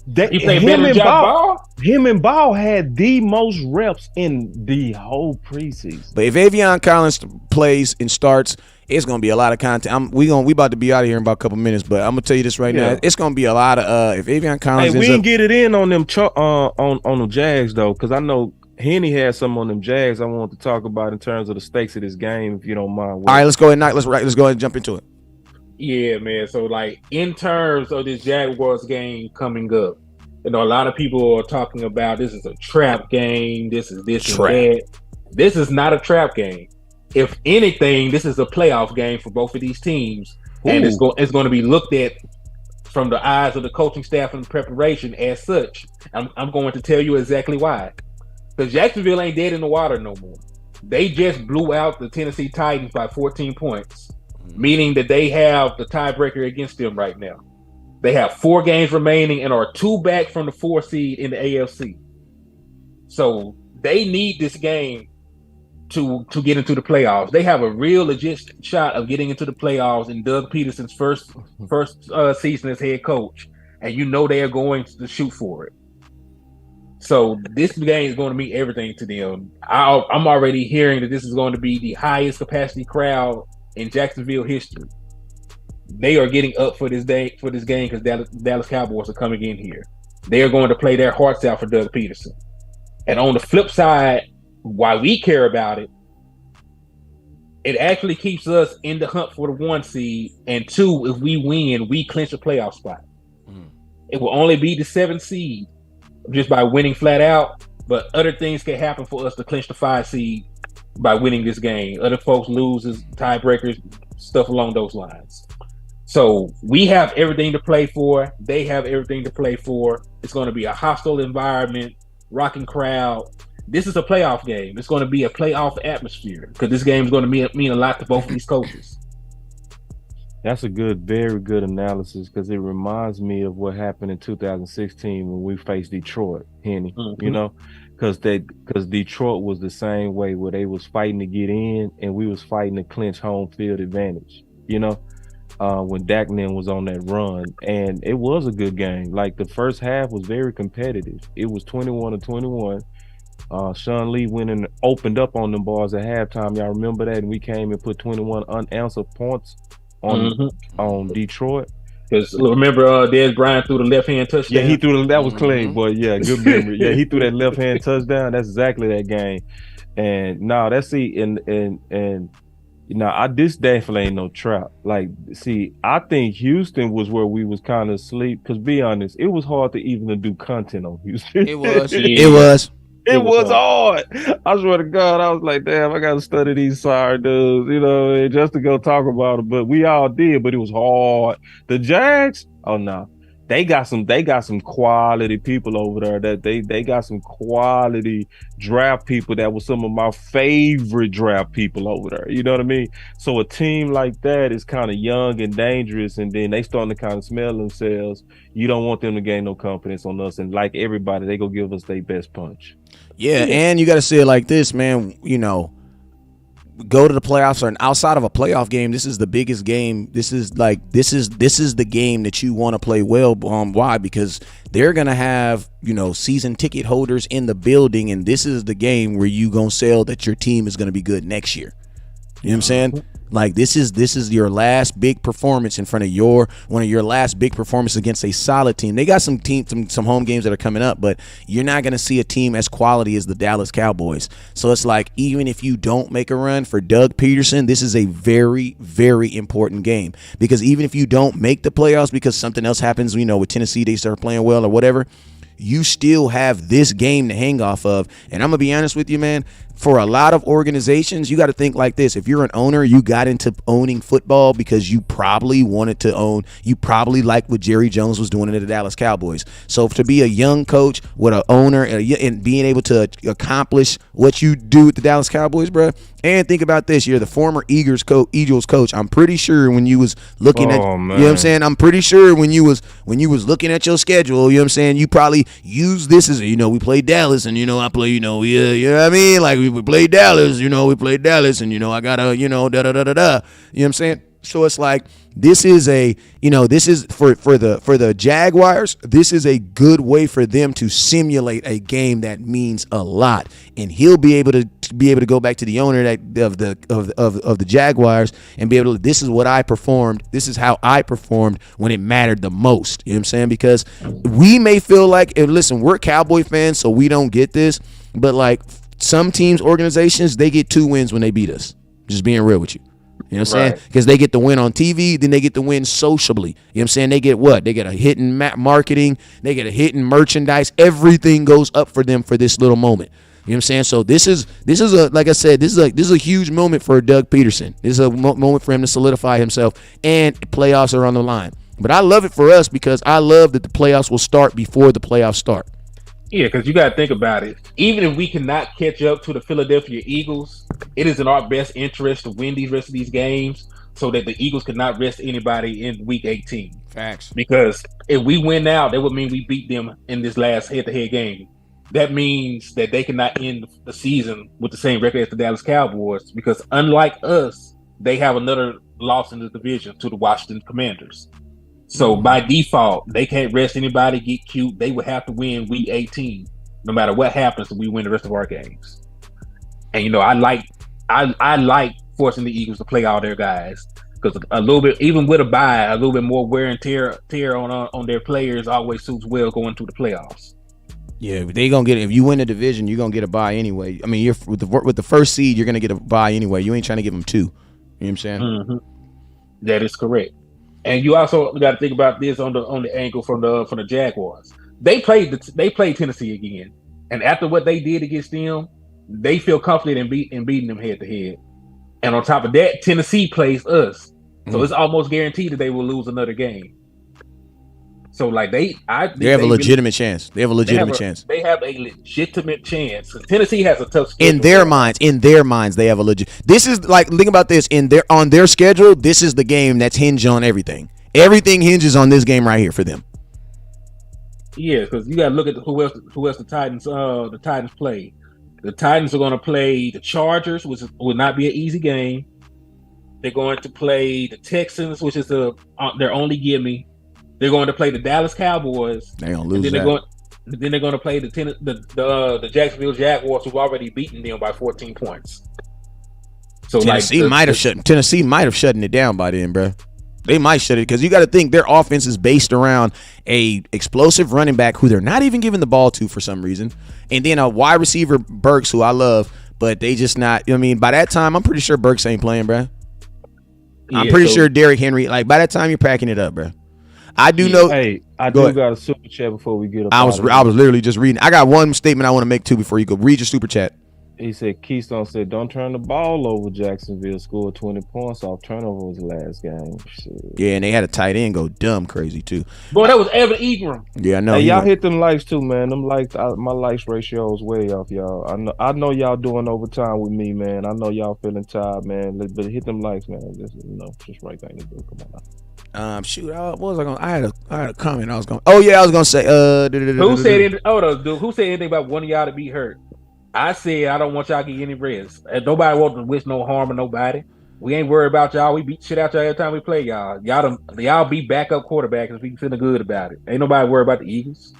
He played better than Josh Ball? Him and Ball had the most reps in the whole preseason. But if Avion Collins plays and starts, it's gonna be a lot of content. We about to be out of here in about a couple minutes, but I'm gonna tell you this right now. It's gonna be a lot of if Avion Collins. Hey, we didn't get it in on them on the Jags though, because I know Henny had some on them Jags I want to talk about in terms of the stakes of this game, if you don't mind. All right, let's go ahead and jump into it. Yeah, man. So, like, in terms of this Jaguars game coming up, a lot of people are talking about this is a trap game. This is this and that. This is not a trap game. If anything, this is a playoff game for both of these teams. Ooh. And it's going to be looked at from the eyes of the coaching staff and preparation as such. I'm going to tell you exactly why. Because Jacksonville ain't dead in the water no more. They just blew out the Tennessee Titans by 14 points. Meaning that they have the tiebreaker against them right now. They have 4 games remaining and are 2 back from the 4 seed in the AFC. So they need this game to get into the playoffs. They have a real legit shot of getting into the playoffs in Doug Peterson's first season as head coach. And they are going to shoot for it. So this game is going to mean everything to them. I'm already hearing that this is going to be the highest capacity crowd in Jacksonville history. They are getting up for this game because Dallas Cowboys are coming in here. They are going to play their hearts out for Doug Peterson. And on the flip side, why we care about it, it actually keeps us in the hunt for the 1 seed. And 2, if we win, we clinch a playoff spot. It will only be the 7th seed just by winning flat out. But other things can happen for us to clinch the 5 seed by winning this game. Other folks loses, tiebreakers, stuff along those lines. So we have everything to play for. They have everything to play for. It's going to be a hostile environment, rocking crowd. This is a playoff game. It's going to be a playoff atmosphere because this game is going to mean a lot to both of these coaches. That's a very good analysis because it reminds me of what happened in 2016 when we faced Detroit, Henny. Mm-hmm. Because Detroit was the same way where they was fighting to get in and we was fighting to clinch home field advantage, when Dak was on that run. And it was a good game. Like, the first half was very competitive. It was 21-21. Sean Lee went and opened up on them bars at halftime. Y'all remember that? And we came and put 21 unanswered points on Detroit. Because remember, Dez Bryant threw the left-hand touchdown? Yeah, he threw that was Clay, boy. Yeah, good memory. Yeah, he threw that left-hand touchdown. That's exactly that game. And this definitely ain't no trap. Like, see, I think Houston was where we was kind of asleep. Because be honest, it was hard to even do content on Houston. It was. It was hard. I swear to God, I was like, damn, I got to study these sorry dudes, just to go talk about it. But we all did, but it was hard. The Jags, oh no. They got some quality people over there. That they got some quality draft people that was some of my favorite draft people over there. You know what I mean? So a team like that is kind of young and dangerous, and then they starting to kind of smell themselves. You don't want them to gain no confidence on us, and like everybody, they go give us their best punch. Yeah, and you got to say it like this, man. go to the playoffs, or outside of a playoff game, this is the biggest game. This is the game that you want to play well. Why? Because they're gonna have season ticket holders in the building, and this is the game where you gonna sell that your team is gonna be good next year. You know what I'm saying? Like this is your last big performance in front of one of your last big performances against a solid team. They got some home games that are coming up, but you're not going to see a team as quality as the Dallas Cowboys. So it's like, even if you don't make a run for Doug Peterson, this is a very, very important game, because even if you don't make the playoffs because something else happens, with Tennessee, they start playing well or whatever, you still have this game to hang off of. And I'm going to be honest with you, man, for a lot of organizations, you got to think like this. If you're an owner, you got into owning football because you probably wanted to own, you probably liked what Jerry Jones was doing in the Dallas Cowboys. So to be a young coach with an owner and being able to accomplish what you do with the Dallas Cowboys, bro, and think about this, you're the former Eagles coach. I'm pretty sure when you was looking at, man. you know what I'm saying? I'm pretty sure when you was looking at your schedule, you know what I'm saying, you probably use this as we play Dallas, and I play, you know what I mean? Like we play Dallas, we play Dallas, and I gotta, da-da-da-da-da. You know what I'm saying? So it's like, this is this is for the Jaguars, this is a good way for them to simulate a game that means a lot. And he'll be able to go back to the owner of the Jaguars and be able to, this is what I performed, this is how I performed when it mattered the most. You know what I'm saying? Because we may feel like, and listen, we're Cowboy fans, so we don't get this, but like some teams, organizations, they get 2 wins when they beat us. Just being real with you. You know what I'm saying? Because they get the win on TV, then they get the win socially. You know what I'm saying? They get what? They get a hit in marketing. They get a hit in merchandise. Everything goes up for them for this little moment. You know what I'm saying? So this is a, like I said, this is a huge moment for Doug Peterson. This is a moment for him to solidify himself, and playoffs are on the line. But I love it for us because I love that the playoffs will start before the playoffs start. Yeah, because you got to think about it. Even if we cannot catch up to the Philadelphia Eagles, it is in our best interest to win these rest of these games so that the Eagles cannot rest anybody in Week 18. Facts. Because if we win now, that would mean we beat them in this last head-to-head game. That means that they cannot end the season with the same record as the Dallas Cowboys, because unlike us, they have another loss in the division to the Washington Commanders. So by default, they can't rest anybody, get cute. They would have to win Week 18, no matter what happens. We win the rest of our games. And I like forcing the Eagles to play all their guys, because a little bit, even with a bye, a little bit more wear and tear on their players always suits well going to the playoffs. Yeah, they gonna get it. If you win the division, you're gonna get a bye anyway. I mean, you're with the first seed, you're gonna get a bye anyway. You ain't trying to give them 2. You know what I'm saying? Mm-hmm. That is correct. And you also got to think about this on the angle from the Jaguars. They played Tennessee again, and after what they did against them, they feel confident in beating them head to head. And on top of that, Tennessee plays us, so it's almost guaranteed that they will lose another game. So like they have a legitimate chance. They have a legitimate chance. They have a legitimate chance. Tennessee has a tough schedule. In their minds, they have a legit. This is like, think about this. On their schedule, this is the game that's hinged on everything. Everything hinges on this game right here for them. Yeah, because you got to look at who else the Titans play. The Titans are going to play the Chargers, which will not be an easy game. They're going to play the Texans, which is their only gimme. They're going to play the Dallas Cowboys. They're going to lose Then they're going to play the Jacksonville Jaguars, who've already beaten them by 14 points. So Tennessee might have shutting it down by then, bro. They might shut it, because you got to think their offense is based around a explosive running back who they're not even giving the ball to for some reason, and then a wide receiver, Burks, who I love, but they just not. I mean, by that time, I'm pretty sure Burks ain't playing, bro. I'm pretty sure Derrick Henry. Like, by that time, you're packing it up, bro. I do know. Hey, I do got a super chat before we get up. I was literally just reading. I got one statement I want to make too before you go. Read your super chat. He said, Keystone said, don't turn the ball over. Jacksonville scored 20 points off turnovers last game. Shit. Yeah, and they had a tight end go dumb crazy too. Boy, that was Evan Ingram. Yeah, I know. Hey, y'all hit them likes too, man. Them likes, my likes ratio is way off, y'all. I know y'all doing overtime with me, man. I know y'all feeling tired, man. But hit them likes, man. This is, just right thing to do. Come on. Shoot, what was I going? I had a comment. I was going. Oh yeah, I was going to say. Who said anything about one of y'all to be hurt? I said I don't want y'all to get any rest. And nobody wants to wish no harm on nobody. We ain't worried about y'all. We beat shit out y'all every time we play y'all. Y'all be backup quarterbacks if we feeling good about it. Ain't nobody worried about the Eagles.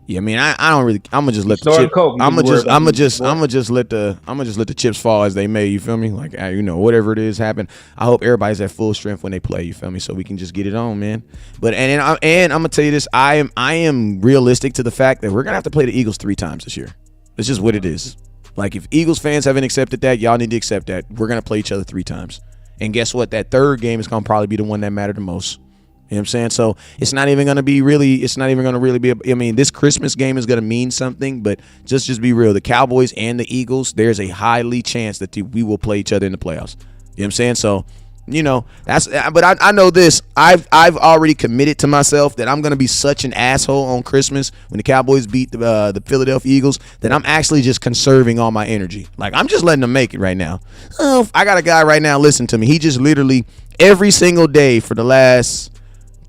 Yeah, I mean, I don't really. I'm gonna just let the Starting chips. Coke, I'm you worry about gonna these, boy. just let the chips fall as they may. You feel me? Like whatever it is happen. I hope everybody's at full strength when they play. You feel me? So we can just get it on, man. But and I'm gonna tell you this. I am realistic to the fact that we're gonna have to play the Eagles 3 times this year. It's just what it is. Like if Eagles fans haven't accepted that, y'all need to accept that. We're gonna play each other 3 times. And guess what? That third game is gonna probably be the one that mattered the most. You know what I'm saying? So it's not even going to really be, I mean, this Christmas game is going to mean something, but just be real. The Cowboys and the Eagles, there's a highly chance that we will play each other in the playoffs. You know what I'm saying? So, but I know this. I've already committed to myself that I'm going to be such an asshole on Christmas when the Cowboys beat the Philadelphia Eagles that I'm actually just conserving all my energy. Like, I'm just letting them make it right now. Oh, I got a guy right now, listen to me. He just literally every single day for the last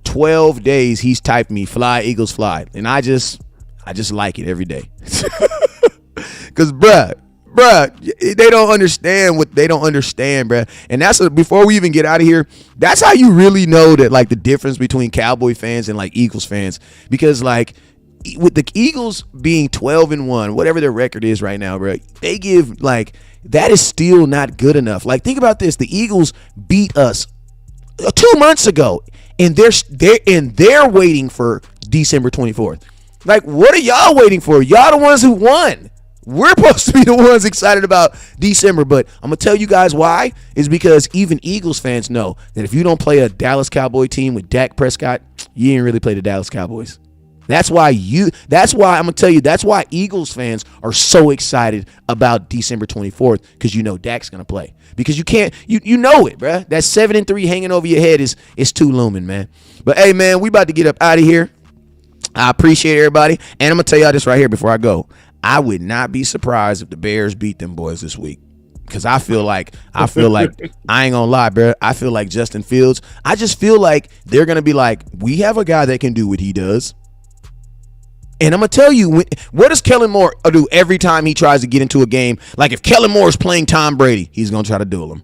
12 days he's typed me fly Eagles fly, and I just like it every day. Cause bruh, they don't understand bruh. And that's before we even get out of here, that's how you really know that, like, the difference between Cowboy fans and like Eagles fans. Because like with the Eagles being 12-1, whatever their record is right now, bruh, they give, like, that is still not good enough. Like, think about this. The Eagles beat us 2 months ago, and they're waiting for December 24th. Like, what are y'all waiting for? Y'all the ones who won. We're supposed to be the ones excited about December, but I'm gonna tell you guys why. Is because even Eagles fans know that if you don't play a Dallas Cowboy team with Dak Prescott, you ain't really play the Dallas Cowboys. That's why I'm gonna tell you, that's why Eagles fans are so excited about December 24th, because you know Dak's gonna play. Because you know it, bruh. That 7-3 hanging over your head is too looming, man. But hey, man, we about to get up out of here. I appreciate everybody, and I'm gonna tell y'all this right here before I go. I would not be surprised if the Bears beat them boys this week. Because I feel like I ain't gonna lie, bro. I feel like Justin Fields. I just feel like they're gonna be like, we have a guy that can do what he does. And I'm going to tell you, what does Kellen Moore do every time he tries to get into a game? Like, if Kellen Moore is playing Tom Brady, he's going to try to duel him.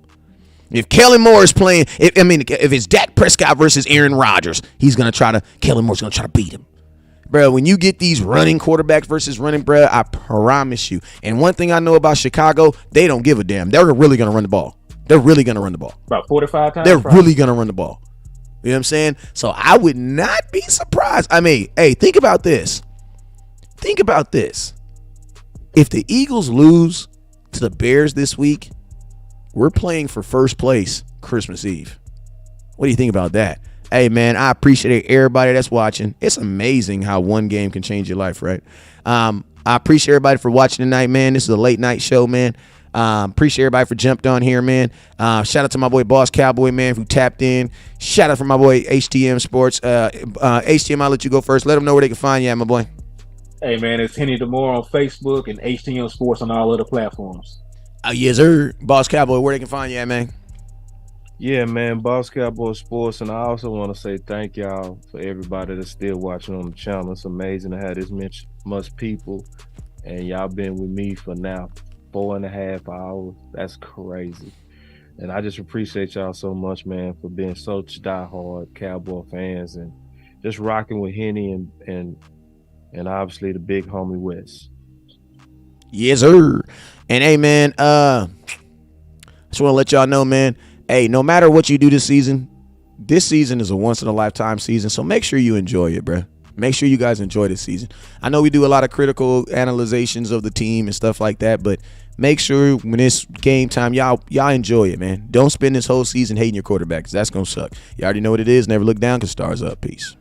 If Kellen Moore is playing, if it's Dak Prescott versus Aaron Rodgers, Kellen Moore's going to try to beat him. Bro, when you get these running quarterbacks versus running, bro, I promise you. And one thing I know about Chicago, they don't give a damn. They're really going to run the ball. About 45 times. They're really going to run the ball. You know what I'm saying? So I would not be surprised. I mean, hey, think about this. If the Eagles lose to the Bears this week, we're playing for first place Christmas Eve. What do you think about that? Hey, man, I appreciate everybody that's watching. It's amazing how one game can change your life, right? I appreciate everybody for watching tonight, man. This is a late night show, man. Appreciate everybody for jumped on here, man. Shout out to my boy Boss Cowboy, man, who tapped in. Shout out for my boy HTM Sports. HTM, I'll let you go first. Let them know where they can find you at, my boy. Hey, man, it's Henny DeMore on Facebook and HTM Sports on all other platforms. Yes, sir. Boss Cowboy, where they can find you at, man? Yeah, man, Boss Cowboy Sports. And I also want to say thank y'all for everybody that's still watching on the channel. It's amazing to have this much people. And y'all been with me for now 4.5 hours. That's crazy. And I just appreciate y'all so much, man, for being such diehard Cowboy fans and just rocking with Henny and obviously the big homie West. Yes, sir. And hey, man, just want to let y'all know, man, hey, no matter what you do this season is a once-in-a-lifetime season, so make sure you enjoy it, bro. Make sure you guys enjoy this season. I know we do a lot of critical analyzations of the team and stuff like that, but make sure when it's game time, y'all enjoy it, man. Don't spend this whole season hating your quarterback, because that's going to suck. You already know what it is. Never look down, because stars up. Peace.